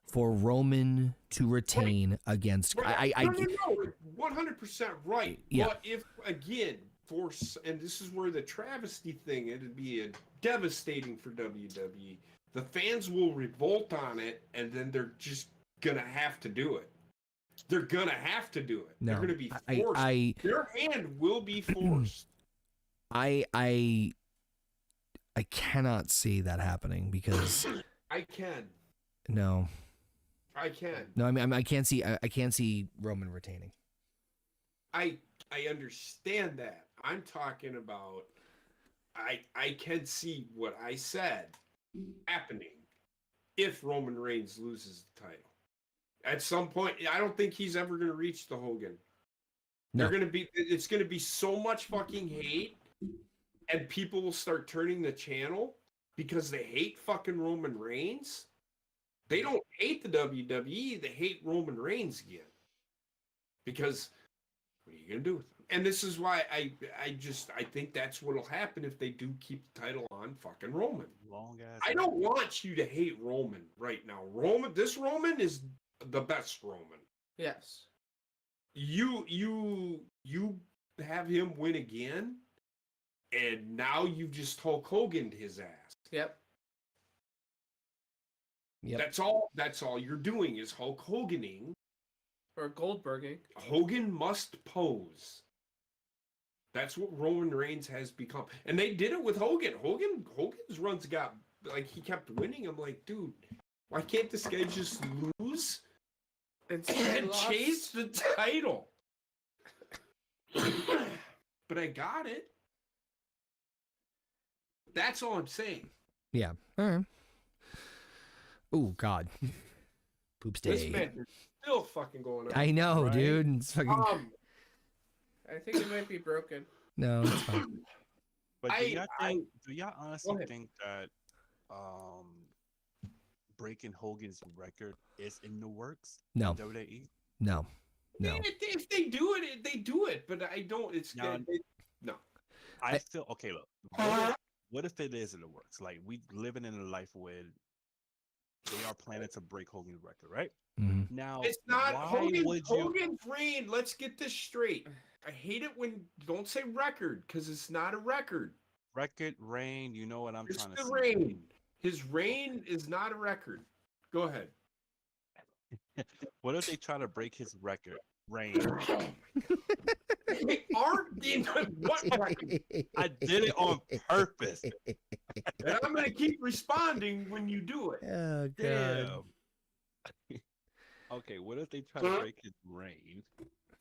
for Roman to retain against. Right. No, 100% right. Yeah. But if again, and this is where the travesty thing, it'd be a devastating for WWE. The fans will revolt on it, and then they're just gonna have to do it. They're gonna have to do it. No, They're gonna be I- forced. I- Their hand will be forced. I cannot see that happening because I can. no. I can. I mean I can't see Roman retaining. I understand that. I'm talking about I can see what I said happening if Roman Reigns loses the title. At some point, I don't think he's ever going to reach the Hogan. No. It's going to be so much fucking hate, and people will start turning the channel because they hate fucking Roman Reigns. They don't hate the WWE, they hate Roman Reigns again. Because what are you going to do with him? And this is why I think that's what'll happen if they do keep the title on fucking Roman. Long ass. I don't want you to hate Roman right now. This Roman is the best Roman. Yes. You have him win again, and now you just Hulk Hogan'd his ass. Yep. Yep. That's all you're doing is Hulk Hoganing. Or Goldberging. Hogan must pose. That's what Roman Reigns has become. And they did it with Hogan. Hogan's runs got, like, he kept winning. I'm like, dude, why can't this guy just lose And and chase the title? But I got it. That's all I'm saying. Yeah. All right. Oh God. Poops This day. man is still fucking going on. I know, right? dude. It's fucking I think it might be broken. no. It's fine. But I- do y'all Go honestly ahead. think that breaking Hogan's record is in the works? No. in WWE? No. No. If they do it, they do it. But I don't. It's Now- no. I feel okay. Look, what if it is in the works? Like we living in a life where they are planning to break Hogan's record, right? Mhm. Now, It's not why would you? Hogan's reign. Let's get this straight. I hate it when don't say record because it's not a record. Record reign, you know what I'm It's trying to the say. reign. His reign is not a record. Go ahead. What if they try to break his record reign? They aren't in what record? I did it on purpose. And I'm gonna keep responding when you do it. Oh God. Damn. Okay, what if they try to break his reign?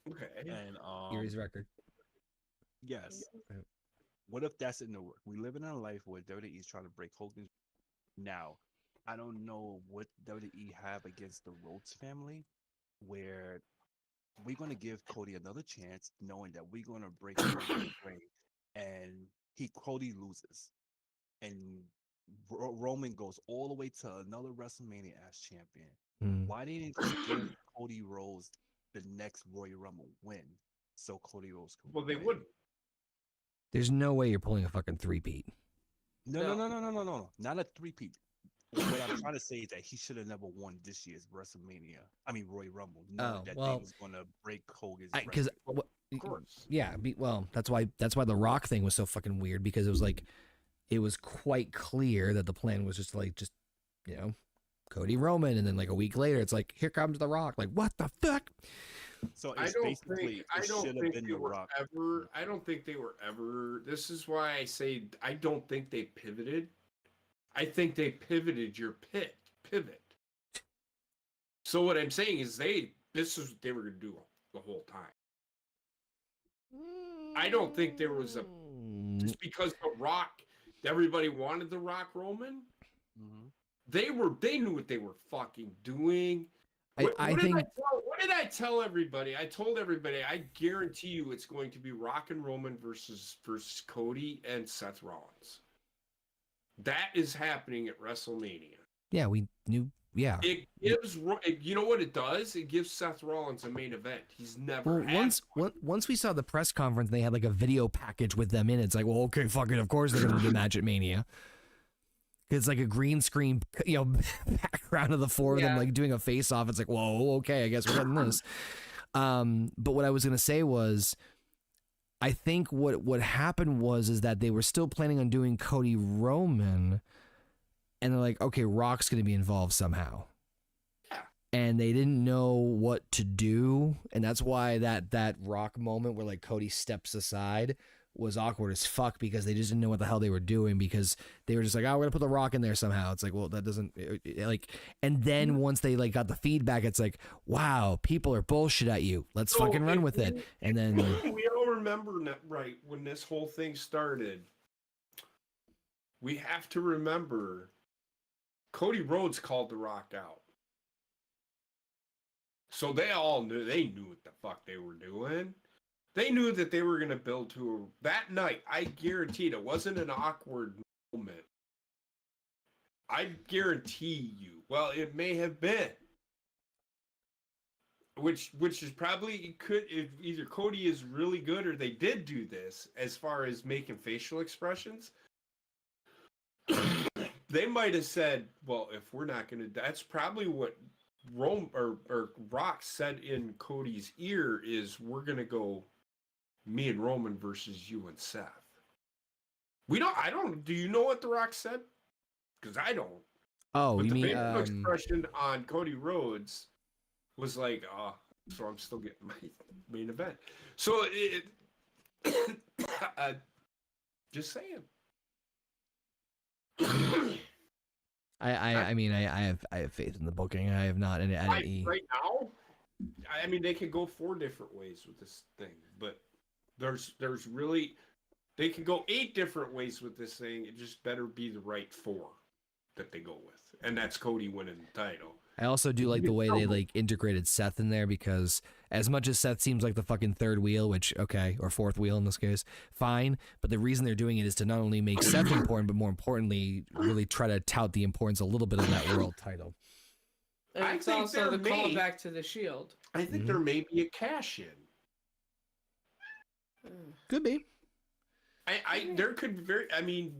Okay. And Here's record. yes. Yeah. What if that's in the work? We live in a life where WWE's trying to break Hogan's now. I don't know what WWE have against the Rhodes family, where we're gonna give Cody another chance, knowing that we're gonna break Cody's reign, and Cody loses, and Roman goes all the way to another WrestleMania as champion. Mm. Why didn't you just give Cody Rhodes the next Royal Rumble win, so Cody Rhodes could Well, they win? wouldn't. There's no way you're pulling a fucking three-peat. No, not a three-peat. What I'm trying to say is that he should have never won this year's WrestleMania. I mean Royal Rumble, knowing that they was gonna break Hogan's Because record. Of course. yeah, well, that's why the Rock thing was so fucking weird, because it was like, it was quite clear that the plan was just you know, Cody Roman, and then like a week later, it's like, here comes the Rock. Like, what the fuck? So I it's don't basically think I it don't should have think been they the were Rock. ever. I don't think they were ever. This is why I say I don't think they pivoted. I think they pivoted your pivot. So what I'm saying is this is what they were gonna do the whole time. I don't think there was a just because the Rock, everybody wanted the Rock Roman. Mhm. They knew what they were fucking doing. What did I tell everybody? I told everybody, I guarantee you it's going to be Rock and Roman versus Cody and Seth Rollins. That is happening at WrestleMania. Yeah, we knew. Yeah. It gives, you know what it does? It gives Seth Rollins a main event. He's never had once we saw the press conference, they had like a video package with them in it. It's like, well, okay, fuck it. Of course they're gonna do a match at Mania. It's like a green screen, background of the four of them like doing a face off. It's like, whoa, okay, I guess we're getting this. But what I was gonna say was, I think what happened was that they were still planning on doing Cody Roman, and they're like, okay, Rock's gonna be involved somehow. Yeah. And they didn't know what to do, and that's why that Rock moment where like Cody steps aside was awkward as fuck, because they just didn't know what the hell they were doing, because they were just like, oh, we're gonna put the Rock in there somehow. It's like, well, that doesn't like. And then once they like got the feedback, it's like, wow, people are bullshit at you. Let's fucking run with it. And then we all remember right when this whole thing started. We have to remember Cody Rhodes called the Rock out. So they all knew what the fuck they were doing. They knew that they were going to build to that night. I guaranteed it wasn't an awkward moment. I guarantee you. Well, it may have been. Which is probably, it could, if either Cody is really good or they did do this as far as making facial expressions. They might have said, well, if we're not going to, that's probably what Rome or Rock said in Cody's ear is, we're going to go me and Roman versus you and Seth. Do you know what The Rock said? Because I don't. Oh, but you the mean facial expression on Cody Rhodes was like, so I'm still getting my main event. So just saying. I mean, I have faith in the booking. I have not right now. I mean, they can go 4 different ways with this thing, but there's really, they can go 8 different ways with this thing. It just better be the right 4 that they go with, and that's Cody winning the title. I also do like the way they like integrated Seth in there, because as much as Seth seems like the fucking third wheel, which okay, or fourth wheel in this case, fine. But the reason they're doing it is to not only make Seth important, but more importantly, really try to tout the importance a little bit of that world title. And it's also the callback to the Shield. I think there may be a cash in. Could be.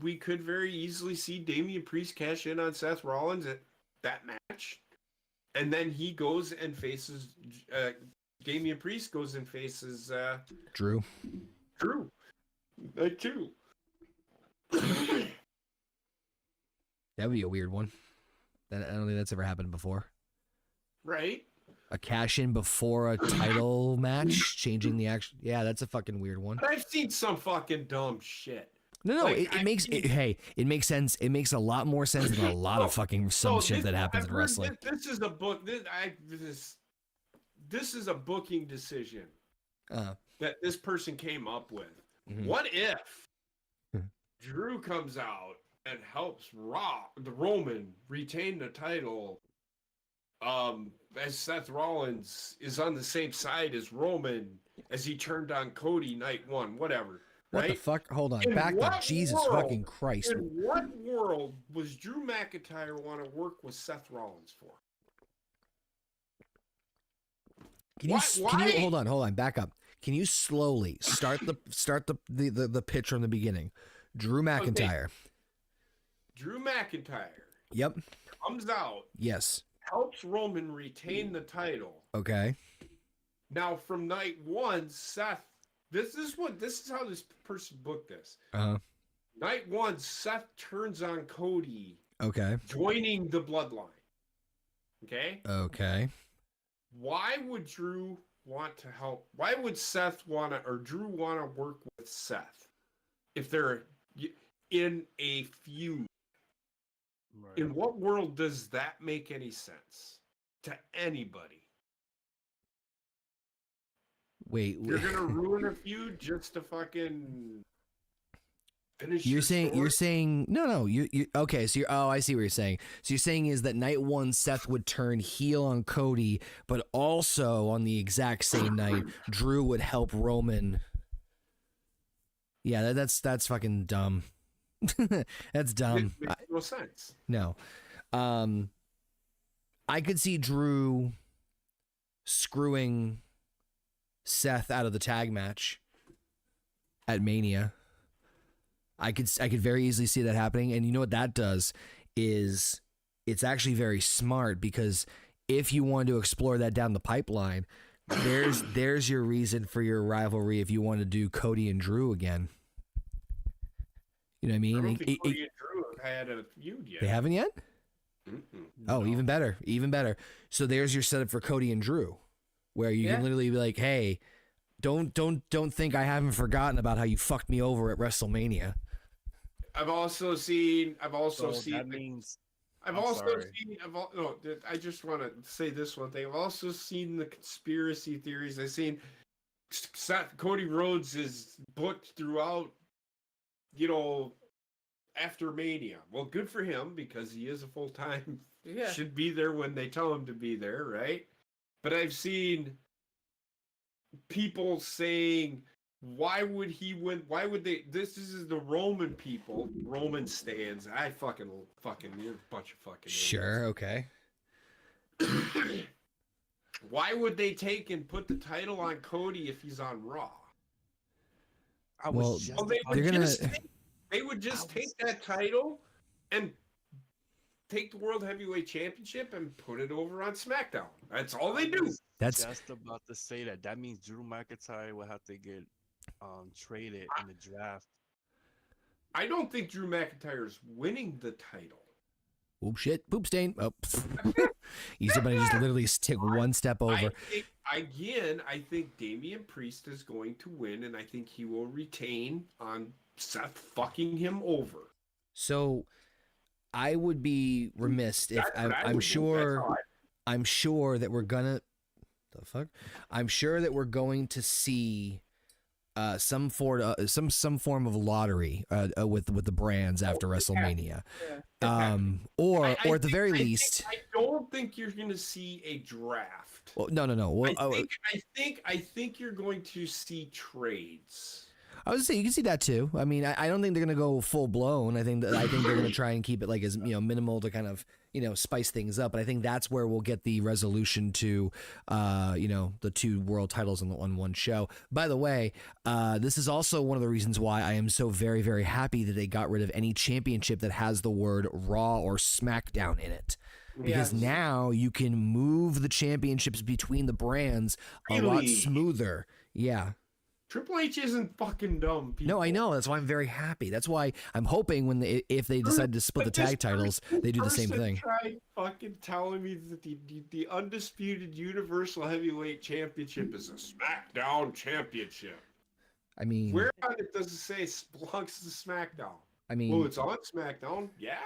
We could very easily see Damian Priest cash in on Seth Rollins at that match. And then he goes and faces Damian Priest goes and faces Drew. That too. That would be a weird one. I don't think that's ever happened before. Right? A cash in before a title match, changing the action. Yeah, that's a fucking weird one. But I've seen some fucking dumb shit. No, like, it makes sense. It makes a lot more sense than a lot of fucking shit that happens in wrestling. This is a book. This is a booking decision that this person came up with. Mm-hmm. What if Drew comes out and helps the Roman retain the title. As Seth Rollins is on the same side as Roman as he turned on Cody night 1, whatever. What right? the fuck? Hold on. In Back what up. Jesus world- fucking Christ. In what world was Drew McIntyre want to work with Seth Rollins for? Can you Why? hold on, back up. Can you slowly start the pitch from the beginning? Drew McIntyre. Drew McIntyre Yep. comes out, Yes. helps Roman retain the title. Okay. Now from night 1, Seth, this is how this person booked this. Uh-huh. Night 1, Seth turns on Cody, Okay. joining the bloodline. Okay? Okay. Why would Drew want to help? Why would Drew want to work with Seth if they're in a feud? Right. In what world does that make any sense to anybody? Wait. You're gonna ruin a feud just to fucking finish. You're your story? saying no, you okay, so I see what you're saying. So you're saying is that night 1 Seth would turn heel on Cody, but also on the exact same night Drew would help Roman. Yeah, that's fucking dumb. That's dumb. It makes no sense. No. I could see Drew screwing Seth out of the tag match at Mania. I could very easily see that happening. And you know what that does is it's actually very smart, because if you want to explore that down the pipeline, there's your reason for your rivalry if you want to do Cody and Drew again. You know what I mean? I don't think Cody and Drew have had a feud yet. They haven't yet? Mm-mm. Oh, No. even better. Even better. So there's your setup for Cody and Drew, where you can literally be like, hey, don't think I haven't forgotten about how you fucked me over at WrestleMania. I've also seen. That means I've I'm also sorry. seen. I just want to say this one thing. I've also seen the conspiracy theories. I've seen Cody Rhodes is booked throughout. After Mania. Well, good for him, because he is a full-time. Yeah. Should be there when they tell him to be there, right? But I've seen people saying, why would he win? Why would they? This is the Roman people, Roman stands. I fucking, you're a bunch of fucking. Sure, okay. idiots. Why would they take and put the title on Cody if he's on Raw? I Well, was just Well, they about would They're gonna- just take that title and take the World Heavyweight Championship and put it over on SmackDown. That's all they do. That's just about to say that. That means Drew McIntyre will have to get traded in the draft. I don't think Drew McIntyre's winning the title. oh shit, poop stain. Oh, you somebody just literally took one step over. I think Damian Priest is going to win, and I think he will retain on Seth fucking him over. So I would be remiss if That's what I I'm would do. sure. That's how I'm sure that we're gonna. The fuck? I'm sure that we're going to see some form of lottery with the brands after WrestleMania. Yeah. Or I at the very think- least. I don't think you're going to see a draft. Well, no. Well, I think you're going to see trades. I was saying you can see that too. I mean, I don't think they're gonna go full blown. I think they're gonna try and keep it like as minimal to kind of spice things up. But I think that's where we'll get the resolution to the 2 world titles on one show. By the way, this is also one of the reasons why I am so very, very happy that they got rid of any championship that has the word Raw or SmackDown in it. Because Yes. now you can move the championships between the brands a lot Really? smoother. Yeah. Triple H isn't fucking dumb, people. No, I know. That's why I'm very happy. That's why I'm hoping if they decide to split the But this tag titles, they do the same person thing. Tried fucking telling me that the undisputed Universal Heavyweight Championship is a SmackDown championship. I mean, Where on it does it say belongs to SmackDown? I mean, Well, it's on SmackDown, yeah.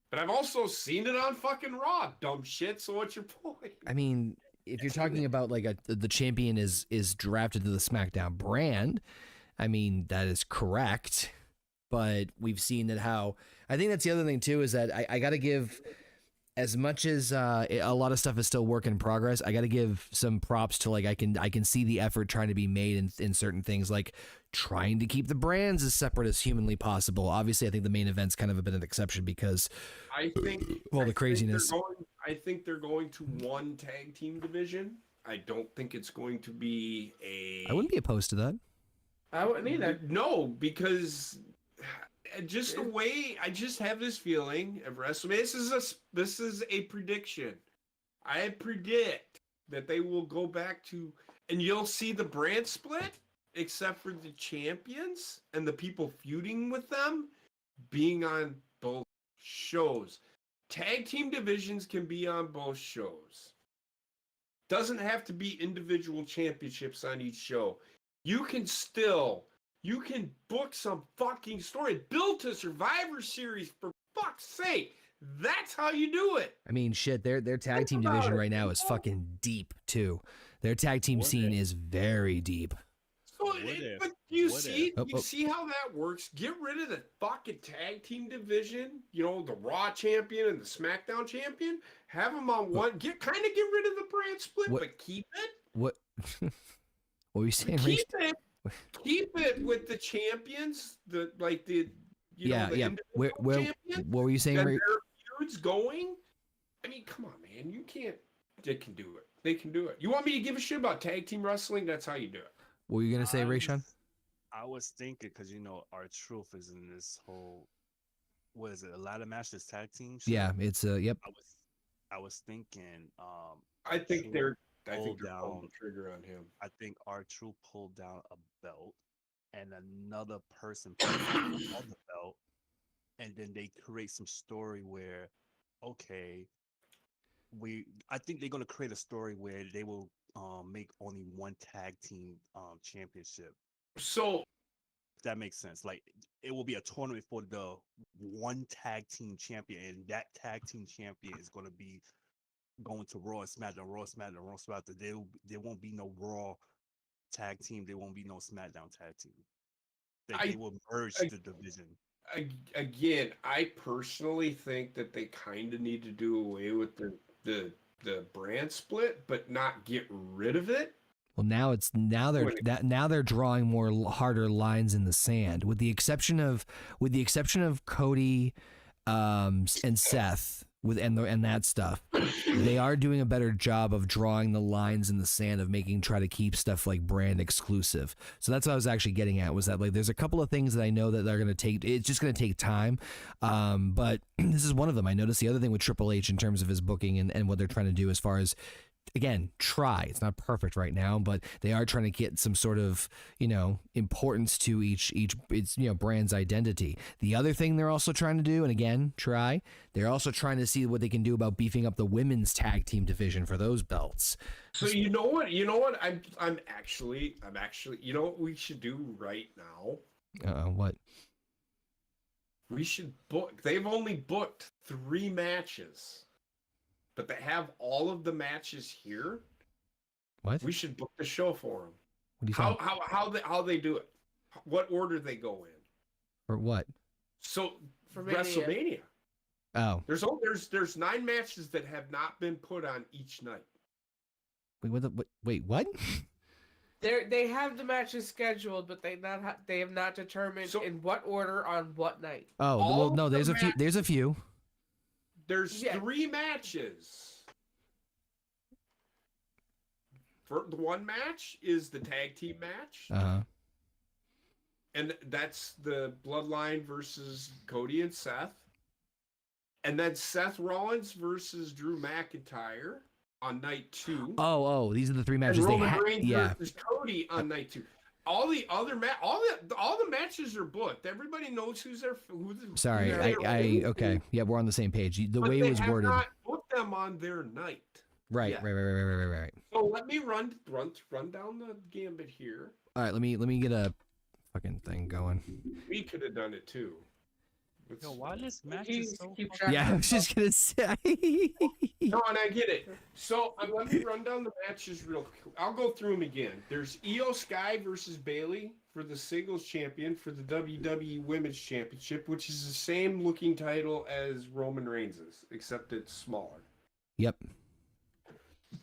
But I've also seen it on fucking Raw, dumb shit. So what's your point? I mean, if you're talking about like the champion is drafted to the SmackDown brand, I mean that is correct. But we've seen that how I think that's the other thing too, is that I got to give, as much as a lot of stuff is still work in progress, I got to give some props to, like, I can see the effort trying to be made in certain things, like trying to keep the brands as separate as humanly possible. Obviously, I think the main event's kind of a bit of an exception because I think the craziness. I think they're going to one tag team division. I don't think it's going to be a. I wouldn't be opposed to that. I wouldn't either. No, because just the way I just have this feeling of WrestleMania. This is a prediction. I predict that they will go back to, and you'll see the brand split, except for the champions and the people feuding with them being on both shows. Tag team divisions can be on both shows. Doesn't have to be individual championships on each show. You can book some fucking story. Build a Survivor Series, for fuck's sake. That's how you do it. I mean, shit, their tag team division right now is fucking deep too. Their tag team scene is very deep. So, but you see how that works? Get rid of the fucking tag team division. You know, the Raw champion and the SmackDown champion. Have them on one. Get rid of the brand split, but keep it. What? What were you saying? Keep it with the champions. Individual champions. What were you saying? And their feuds going. I mean, come on, man. You can't. They can do it. They can do it. You want me to give a shit about tag team wrestling? That's how you do it. What were you gonna say, Rayshawn? I was thinking, because our truth is in this whole, what is it, a ladder match, this tag team show? Yeah, it's yep. I was thinking I think they're pulling the trigger on him. I think R-Truth pulled down a belt and another person pulled down another belt, and then they create some story where, okay, I think they're gonna create a story where they will make only one tag team championship. So if that makes sense. Like, it will be a tournament for the one tag team champion, and that tag team champion is going to be going to Raw and SmackDown, Raw, SmackDown, Raw, SmackDown. There won't be no Raw tag team. There won't be no SmackDown tag team. They will merge the division. Again, I personally think that they kind of need to do away with the brand split, but not get rid of it. Well, now they're drawing more harder lines in the sand, with the exception of Cody and Seth and that stuff. They are doing a better job of drawing the lines in the sand, of try to keep stuff like brand exclusive. So that's what I was actually getting at, was that, like, there's a couple of things that I know that they're going to take. It's just going to take time. But this is one of them. I noticed the other thing with Triple H in terms of his booking and what they're trying to do as far as, again, it's not perfect right now, but they are trying to get some sort of, importance to each its brand's identity. The other thing they're also trying to do, and again, they're also trying to see what they can do about beefing up the women's tag team division for those belts. So you know what? I'm actually, you know what we should do right now? What? We should book. They've only booked 3 matches. But they have all of the matches here. What? We should book the show for them. What do you How they do it? What order they go in? Or what? So For WrestleMania. Oh. There's 9 matches that have not been put on each night. Wait, what? They have the matches scheduled, but they have not determined in what order on what night. Oh, well, no, there's a few. There's a few. There's 3 matches. For the one match is the tag team match. Uh-huh. And that's the Bloodline versus Cody and Seth. And then Seth Rollins versus Drew McIntyre on night 2. Oh, these are the 3 matches and they Roman Reigns yeah. versus Cody on night 2. All the other all the matches are booked. Everybody knows who's there. Sorry, okay. Yeah, we're on the same page. The way it was worded. They have not booked them on their night. Right. So let me run down the gambit here. All right, let me get a fucking thing going. We could have done it too. Yo, why this match He's is so keep fucking- track Yeah, I of was just gonna say. No, and I get it. So let me run down the matches real quick. I'll go through them again. There's Io Sky versus Bailey for the singles champion for the WWE Women's Championship, which is the same looking title as Roman Reigns's, except it's smaller. Yep.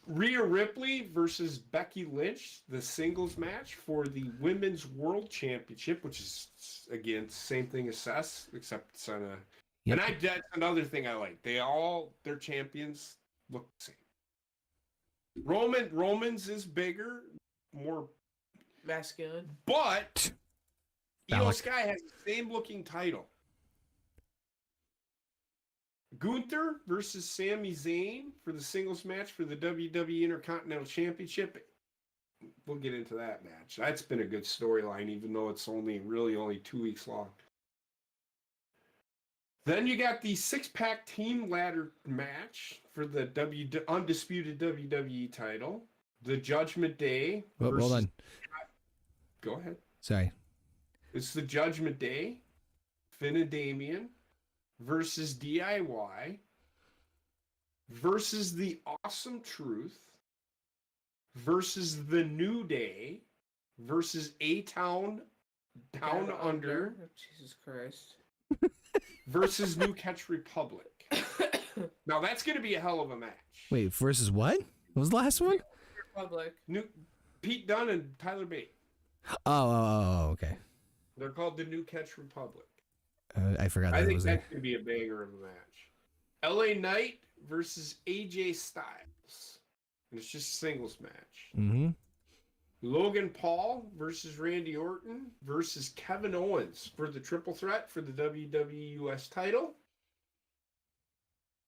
Rhea Ripley versus Becky Lynch, the singles match for the Women's World Championship, which is again same thing as Seth, except it's on a. Yep. And that's another thing I like. Their champions look the same. Roman's is bigger, more, masculine. but Io Phallic. Sky has the same looking title. Gunther versus Sami Zayn for the singles match for the WWE Intercontinental Championship. We'll get into that match. That's been a good storyline, even though it's only 2 weeks long. Then you got the six-pack team ladder match for the undisputed WWE title. The Judgment Day. Oh, hold on. Go ahead. Sorry. It's the Judgment Day. Finn and Damien versus DIY versus the Awesome Truth versus the New Day versus A-Town Down Under Oh, Jesus Christ. versus New Catch Republic. Now that's going to be a hell of a match. Wait, versus what? What was the last one? Republic. New Pete Dunne and Tyler Bate. Oh, okay. They're called the New Catch Republic. I forgot that I it think was there. that's going to be a banger of a match. LA Knight versus AJ Styles. And it's just a singles match. Mm-hmm. Logan Paul versus Randy Orton versus Kevin Owens for the triple threat for the WWE US title.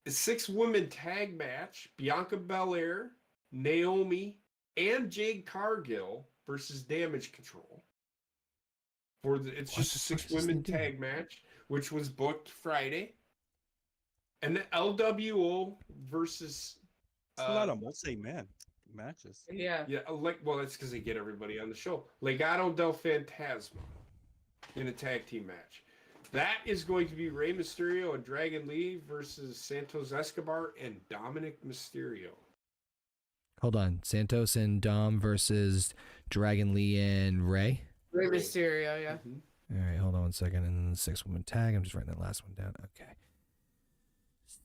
A 6-woman tag match, Bianca Belair, Naomi, and Jade Cargill versus Damage Control. It's What just a the fuck 6 does this women thing do? tag match, which was booked Friday. And the LWO versus It's a lot of multi-man matches. Yeah. that's because they get everybody on the show. Legado del Fantasma in a tag team match. That is going to be Rey Mysterio and Dragon Lee versus Santos Escobar and Dominic Mysterio. Hold on. Santos and Dom versus Dragon Lee and Ray. Rey Mysterio, yeah. Mhm. All right, hold on one second. And then the 6-woman tag. I'm just writing that last one down. Okay.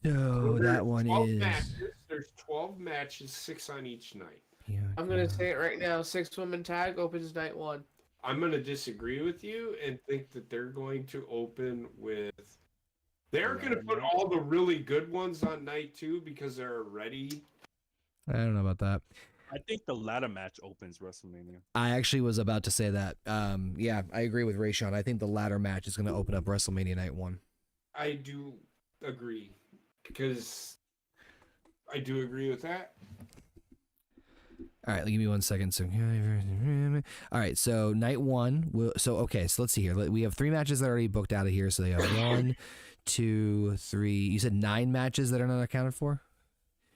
So There's that one 12 is. matches. There's 12 matches, 6 on each night. Yeah, I'm gonna say it right now. 6-woman tag opens night 1. I'm going to disagree with you and think that they're going to open with. They're going to put all the really good ones on night 2 because they're already. I don't know about that. I think the ladder match opens WrestleMania. I actually was about to say that. Yeah, I agree with Rayshawn. I think the ladder match is going to open up WrestleMania Night 1. I do agree because I do agree with that. All right, give me 1 second. So, all right, so night 1. So let's see here. We have 3 matches that are already booked out of here. So they have 1, 2, 3. You said 9 matches that are not accounted for?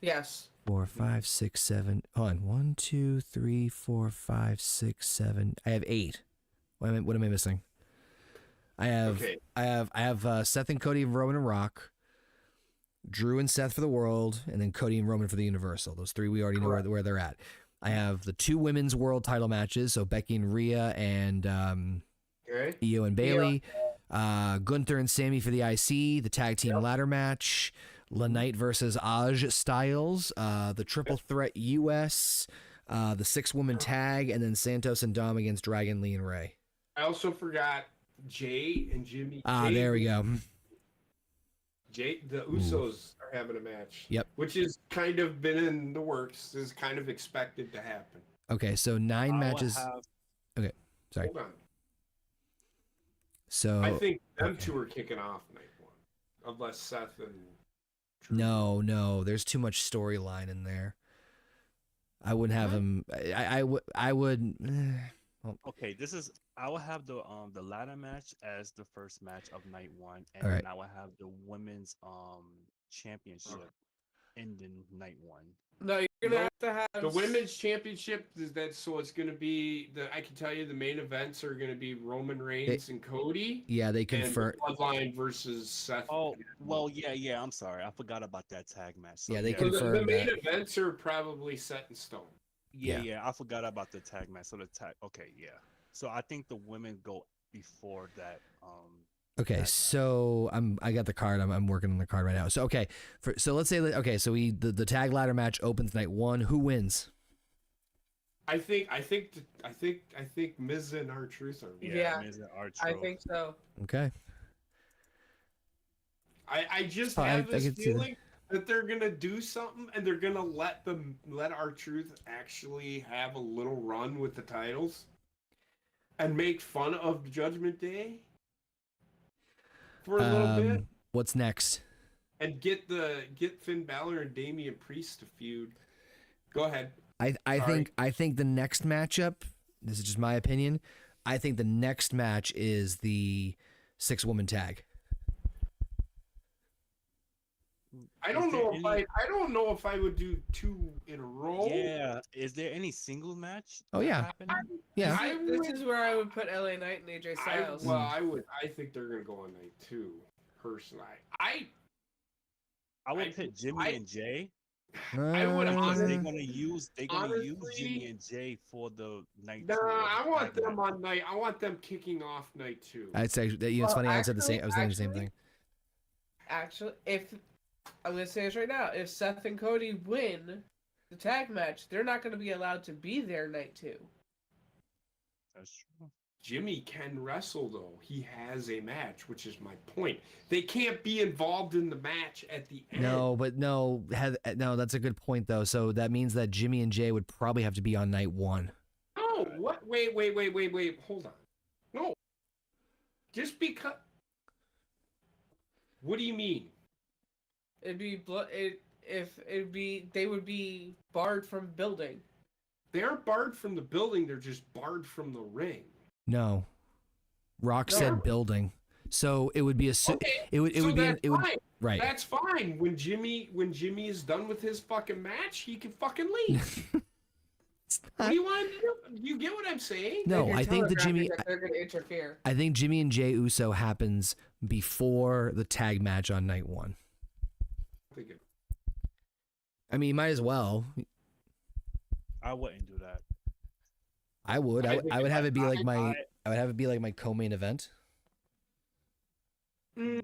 Yes. 4, 5, 6, 7. Hold on. 1, 2, 3, 4, 5, 6, 7. I have 8. What am I missing? I have Seth and Cody, Roman and Rock, Drew and Seth for the World, and then Cody and Roman for the Universal. Those 3 we already know where they're at. I have the 2 women's world title matches, so Becky and Rhea and Io and Bailey. Gunther and Sammy for the IC, the tag team ladder match. La Knight versus Aj Styles, the triple threat US, the 6-woman tag, and then Santos and Dom against Dragon Lee and Ray. I also forgot Jay and Jimmy. There we go. The Usos are having a match. Yep. Which has kind of been in the works. Is kind of expected to happen. Okay, so 9 matches. Okay, sorry. Hold on. So I think them 2 are kicking off night 1, unless Seth and. Drew. no, there's too much storyline in there. I wouldn't have him. I would. Okay, I will have the ladder match as the first match of night 1, and All right. then I will have the women's championship ending night 1. No, You're gonna have to have The women's championship is that, so it's going to be I can tell you the main events are going to be Roman Reigns and Cody. Yeah, they And confirm. Bloodline versus Seth. Oh, well, yeah. I'm sorry, I forgot about that tag match. So, Yeah, they So the confirmed main that. events are probably set in stone. Yeah, I forgot about the tag match. So the tag. Okay, yeah. So I think the women go before that. Okay, so I got the card. I'm working on the card right now. So okay, so let's say so the tag ladder match opens night 1. Who wins? I think Miz and R-Truth are. Yeah, Miz and R-Truth. I think so. Okay. I just I have this can see that. feeling that they're gonna do something and they're gonna let R-Truth actually have a little run with the titles and make fun of Judgment Day for a little bit. What's next? And get Finn Balor and Damian Priest to feud. Go ahead. I think the next matchup, this is just my opinion, I think the next match is the 6-woman tag. I don't know if I would do 2 in a row. Yeah. Is there any single match? Oh, yeah. happening? Yeah. This is where I would put LA Knight and AJ Styles. I think they're gonna go on night 2. Personally, I would put Jimmy and Jay. I would Because they're honestly. gonna use honestly- Jimmy and Jay for the night. Nah, 2 I want tag them match. on night. I want them kicking off night 2. I'd say it's funny. I said the same. I was thinking the same actually- thing. Actually, if I'm gonna say this right now, if Seth and Cody win the tag match, they're not gonna be allowed to be there night 2. That's true. Jimmy can wrestle though. He has a match, which is my point. They can't be involved in the match at the end. No, that's a good point though. So that means that Jimmy and Jay would probably have to be on night 1. No. What? Wait. Hold on. No. Just because. What do you mean? It'd be they would be barred from building. They aren't barred from the building. They're just barred from the ring. No. Rock No. said building. So it would be Okay. it would so be that's it would fine. right. That's fine. When Jimmy is done with his fucking match, he can fucking leave. What do you want to do? You get what I'm saying? No, You're I think the telegraphing Jimmy that they're gonna interfere. I think Jimmy and Jay Uso happens before the tag match on night 1. I mean, might as well. I wouldn't do that. I would. I would have it be like my. I- I would have it be like my co-main event. No.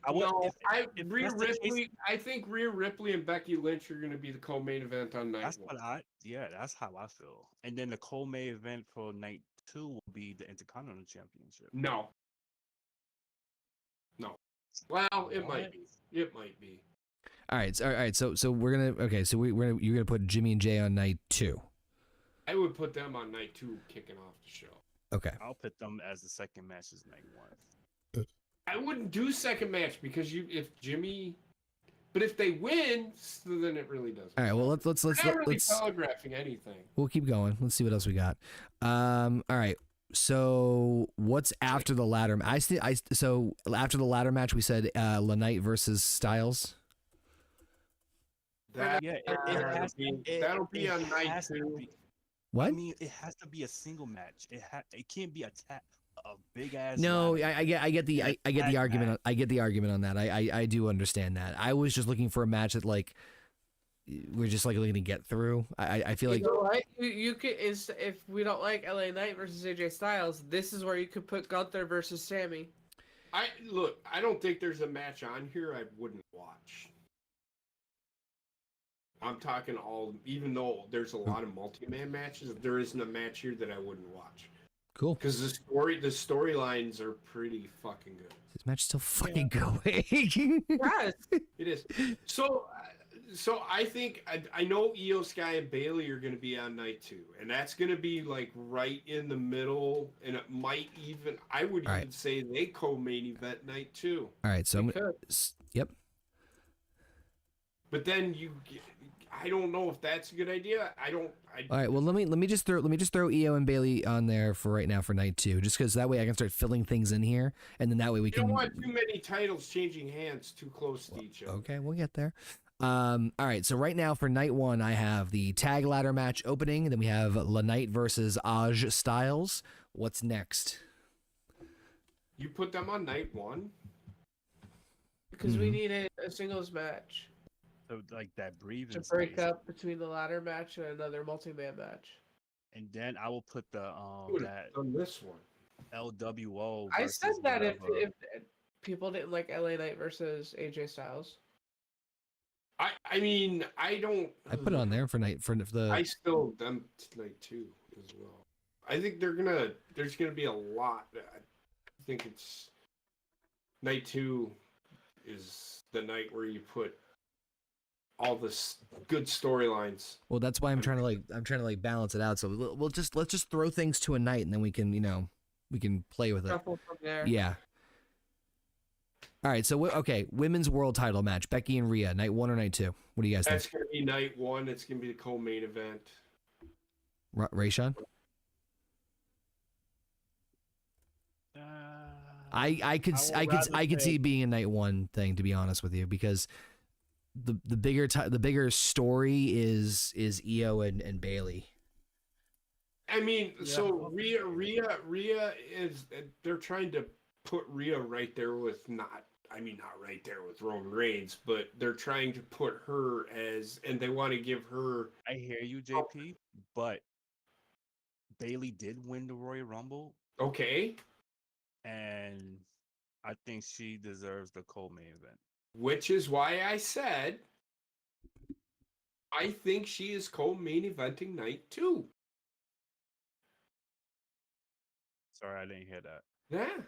I would. No, if that's the case- I think Rhea Ripley and Becky Lynch are going to be the co-main event on night That's 1. that's how I feel. And then the co-main event for night 2 will be the Intercontinental Championship. No. Well, it might What? be. It might be. All right. So we're gonna. Okay. So you're gonna put Jimmy and Jay on night 2. I would put them on night 2, kicking off the show. Okay. I'll put them as the second match is night 1. I wouldn't do second match because but if they win, so then it really doesn't. All right. Well, let's We're not really telegraphing anything. we'll keep going. Let's see what else we got. All right. So what's after the ladder? So after the ladder match, we said LaKnight versus Styles. That, Yeah, that'll be on night has to 2. be- What? I mean, it has to be a single match. It can't be a big ass. No, ladder. I get the Tag argument. match. I get the argument on that. I do understand that. I was just looking for a match that like we're just like looking to get through. I feel like You know what? You could if we don't like LA Knight versus AJ Styles, this is where you could put Gunther versus Sammy. I don't think there's a match on here I wouldn't watch. I'm talking even though there's a lot of multi-man matches, there isn't a match here that I wouldn't watch. cool. Because the storylines are pretty fucking good. This match is still fucking going. Yes. It is. So I think I know Io Sky and Bailey are going to be on night 2, and that's going to be like right in the middle, and it might even I would All even right. say they co-main event night 2. All right. So I'm We gonna, could. yep. But then I don't know if that's a good idea. All right. Well, let me just throw Io and Bailey on there for right now for night 2, just because that way I can start filling things in here, and then that way we You don't can. want too many titles changing hands too close to each other. Okay, we'll get there. All right, so right now for night one, I have the tag ladder match opening. Then we have La Knight versus Aj Styles. What's next? You put them on night one? Because we Mhm. need a singles match So like that breathing to break space. up between the ladder match and another multi-man match. And then I will put the You would that have done this one. LWO I versus said that whatever. if people didn't like LA Knight versus AJ Styles. I mean, I don't. I put it on there for night for the. I still them night two as well. I think there's gonna be a lot. I think it's night two is the night where you put all this good storylines. Well, that's why I'm trying to like balance it out. So let's just throw things to a night, and then we can we can play with it. Shuffle from there. Yeah. All right. So okay, women's world title match: Becky and Rhea, night one or night two? What do you guys think? That's gonna be night one. It's gonna be the co-main event. Rayshawn? I could see it being a night one thing, to be honest with you, because the bigger story is Io and Bailey. I mean, Yeah. so Rhea is they're trying to put Rhea right there with not right there with Roman Reigns, but they're trying to put her as, and they want to give her. I hear you, JP, but Bailey did win the Royal Rumble, Okay, and I think she deserves the co-main event. which is why I said I think she is co-main eventing night two. Sorry, I didn't hear that. Yeah,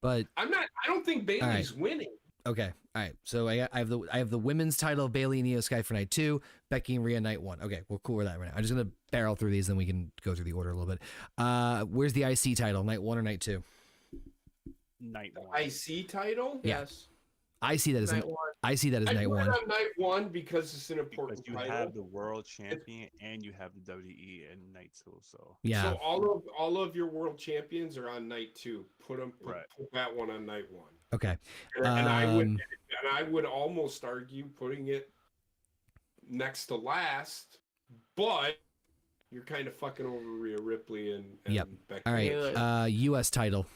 But I don't think Bailey's winning. okay, all right. So I have the women's title, Bailey and Io Sky for night two, Becky and Rhea night one. Okay, we're cool with that right now. I'm just gonna barrel through these, then we can go through the order a little bit. Where's the IC title, night one or night two? Night one. IC title. Yeah. Yes. I see that as Night one. I see that as I night put it one. on night one because it's an important Because you title. have the world champion and you have the WE in night two, so Yeah. So all of your world champions are on night two. Put that one on night one. Okay. And I would almost argue putting it next to last, but you're kind of fucking over Rhea Ripley and Yep. Becky. All right. US title.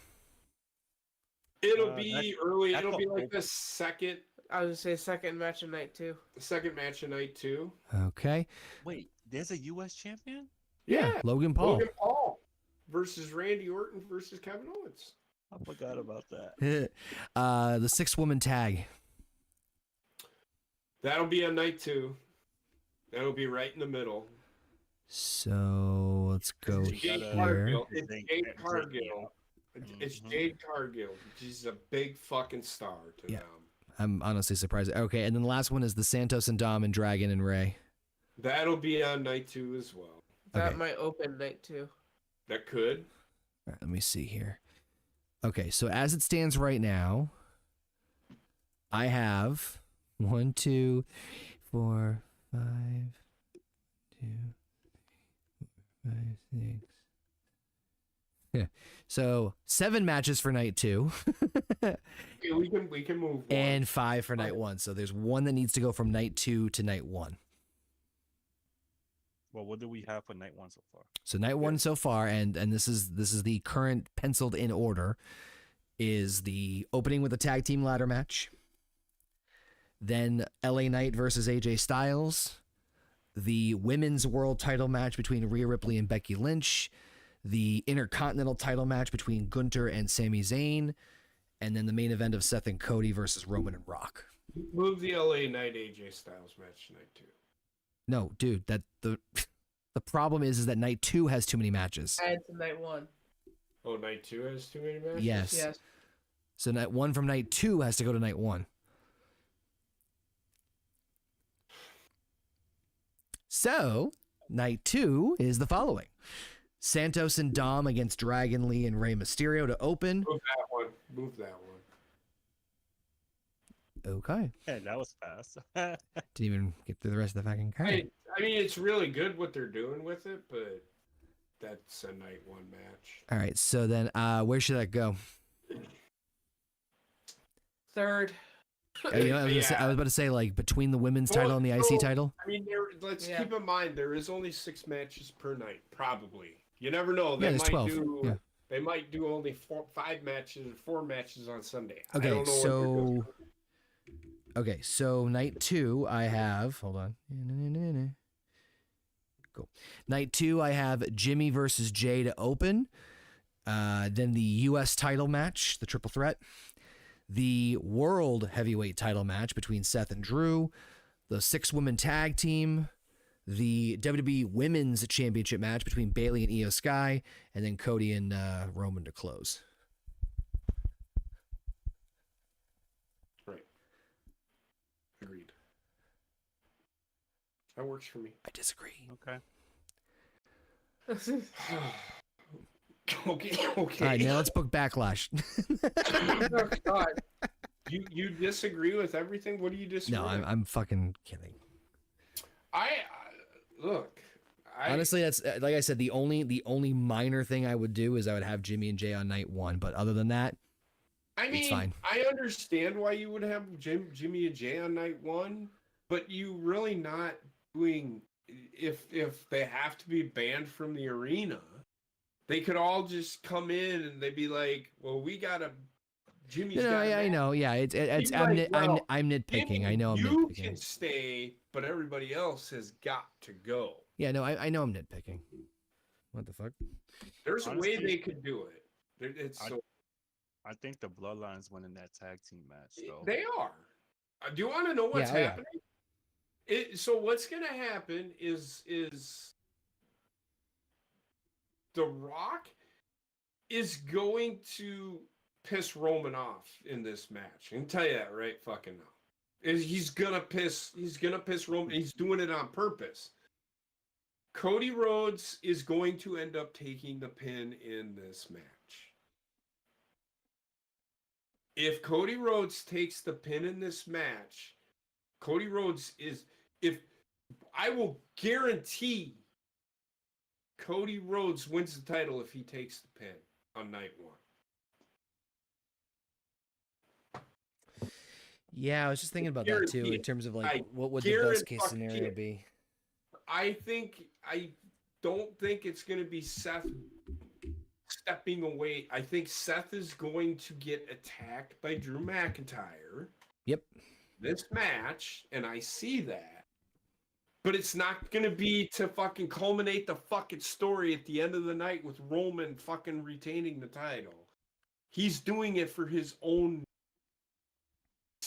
It'll be early. that's It'll be a like open. the second I was gonna say second match of night two. match of night two. Okay. wait, there's a US champion? Yeah. Logan Paul. Logan Paul versus Randy Orton versus Kevin Owens. I forgot about that. The 6-woman tag. That'll be on night two. That'll be right in the middle. So let's go It's Jade here. Cargill. It's Think- Jade think- Cargill. It's Mhm. Jade Cargill. She's a big fucking star to Yeah. them. I'm honestly surprised. Okay, and then the last one is the Santos and Dom and Dragon and Ray. That'll be on night two as well. That Okay. might open night two. That could. All right, let me see here. Okay, so as it stands right now, I have 1, 2, 4, 5, 2, 5, 6. Yeah. So 7 matches for night 2 Okay, we can move. One. and 5 for night 1. So there's one that needs to go from night 2 to night 1. Well, what do we have for night one so far? So night 1 so far, and this is the current penciled in order, is the opening with a tag team ladder match. Then LA Knight versus AJ Styles, the women's world title match between Rhea Ripley and Becky Lynch, the Intercontinental title match between Gunther and Sami Zayn, and then the main event of Seth and Cody versus Roman and Rock. Move the LA Knight AJ Styles match to night two. No, dude, that the problem is that night 2 has too many matches. Add to night one. Oh, night two has too many matches. Yes. Yes. So night 1 from night 2 has to go to night 1. So night 2 is the following: Santos and Dom against Dragon Lee and Rey Mysterio to open. Move that one. Move that one. Okay. Yeah, that was fast. Didn't even get through the rest of the fucking card. I mean, it's really good what they're doing with it, but that's a night one match. All right. So then, where should that go? Third. I was about to say, like, between the women's title and the IC title. I mean, let's Yeah. keep in mind there is only 6 matches per night, probably. You never know. Yeah, there's 12. Yeah. They might do only 5 matches or 4 matches on Sunday. Okay, I don't know so night 2 I have, hold on. Cool. Night 2 I have Jimmy versus Jay to open. Then the US title match, the triple threat. The world heavyweight title match between Seth and Drew. The 6-woman tag team. The WWE Women's Championship match between Bayley and Io Sky. And then Cody and Roman to close. Right. Agreed. That works for me. I disagree. Okay. Okay. All right, now let's book Backlash. Oh, God. You disagree with everything? What do you disagree? No, with? I'm fucking kidding. Look. Honestly, that's like I said. The only minor thing I would do is I would have Jimmy and Jay on night 1. But other than that, I mean, it's fine. I understand why you would have Jimmy and Jay on night 1, but you really not doing if they have to be banned from the arena. They could all just come in and they'd be like, "Well, we gotta." Jimmy's got. I know. Yeah, it's I'm nitpicking. Jimmy, I know I'm you nitpicking. can stay, but everybody else has got to go. Yeah, no, I know I'm nitpicking. What the fuck? There's Honestly, a way they could do it. I think the Bloodlines winning that tag team match, though. They are. Do you want to know what's Yeah, oh, yeah. happening? So what's going to happen is The Rock is going to piss Roman off in this match. I can tell you that right fucking now. He's gonna piss Roman. He's doing it on purpose. Cody Rhodes is going to end up taking the pin in this match. If Cody Rhodes takes the pin in this match, Cody Rhodes I will guarantee Cody Rhodes wins the title if he takes the pin on night 1. Yeah, I was just thinking about that too, in terms of like what would the best case scenario be. I don't think it's going to be Seth stepping away. I think Seth is going to get attacked by Drew McIntyre. Yep. This match, and I see that. But it's not going to be to fucking culminate the fucking story at the end of the night with Roman fucking retaining the title. He's doing it for his own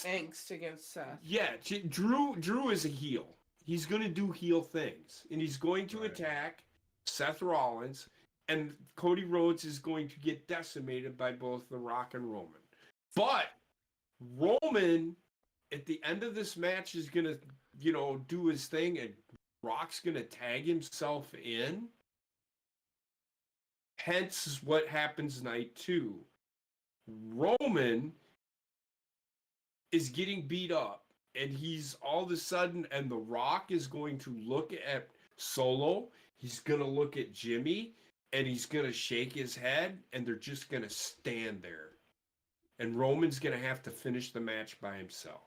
Angst against Seth. Yeah, Drew is a heel. He's going to do heel things. And he's going to attack Seth Rollins. And Cody Rhodes is going to get decimated by both The Rock and Roman. But Roman, at the end of this match, is going to, do his thing. And Rock's going to tag himself in. Hence what happens night 2. Roman is getting beat up, and he's all of a sudden, and The Rock is going to look at Solo, he's going to look at Jimmy, and he's going to shake his head, and they're just going to stand there. And Roman's going to have to finish the match by himself.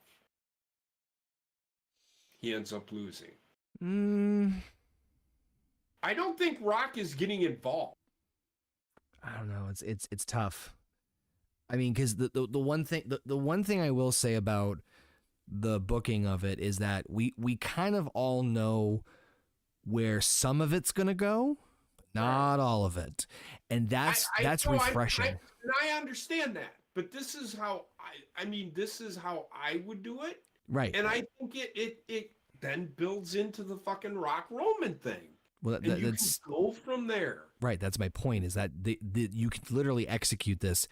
He ends up losing. I don't think Rock is getting involved. I don't know. It's tough. I mean, because the one thing I will say about the booking of it is that we kind of all know where some of it's gonna go, but not all of it, and that's refreshing. I understand that, but this is how this is how I would do it, right? And I think it then builds into the fucking Rock Roman thing. Well, you can go from there. Right. That's my point. Is that you can literally execute this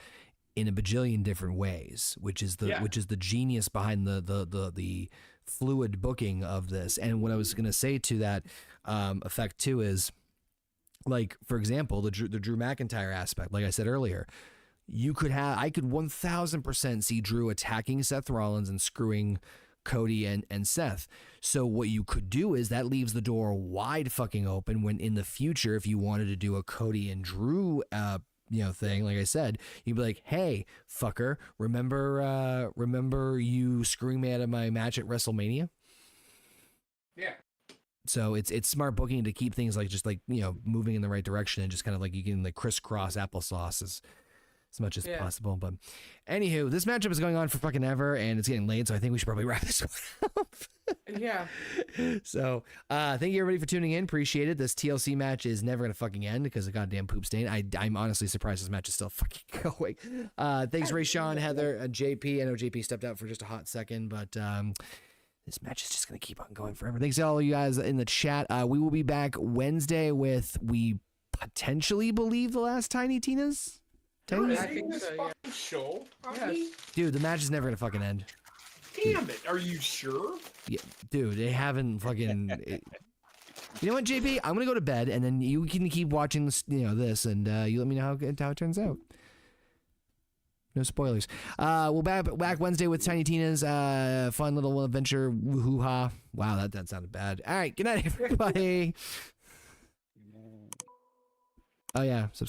in a bajillion different ways, which is the genius behind the fluid booking of this. And what I was going to say to that effect too is, like, for example, the Drew McIntyre aspect. Like I said earlier, I could 1000% see Drew attacking Seth Rollins and screwing Cody and Seth. So what you could do is that leaves the door wide fucking open when in the future, if you wanted to do a Cody and Drew thing, like I said, you'd be like, hey, fucker, remember you screwing me out of my match at WrestleMania? Yeah. So it's smart booking to keep things like just like, moving in the right direction and just kind of like you can like crisscross applesauce as much as possible. But anywho, this matchup is going on for fucking ever and it's getting late, so I think we should probably wrap this one up. Yeah. So thank you everybody for tuning in. Appreciate it. This TLC match is never gonna fucking end because of goddamn poop stain. I'm honestly surprised this match is still fucking going. Thanks Ray, Sean, Heather, and JP. I know JP stepped out for just a hot second, but this match is just going to keep on going forever. Thanks to all you guys in the chat. We will be back Wednesday with, we potentially believe, the last Tiny Tina's. You're I seeing think this so, yeah. fucking show? Yes. Dude, the match is never going to fucking end. Damn it. Are you sure? Yeah, dude, they haven't fucking... You know what, JP? I'm going to go to bed, and then you can keep watching this, this, and you let me know how it turns out. No spoilers. We'll back Wednesday with Tiny Tina's fun little adventure. Hoo-ha. Wow, that sounded bad. All right, good night, everybody. Oh, yeah, subscribe.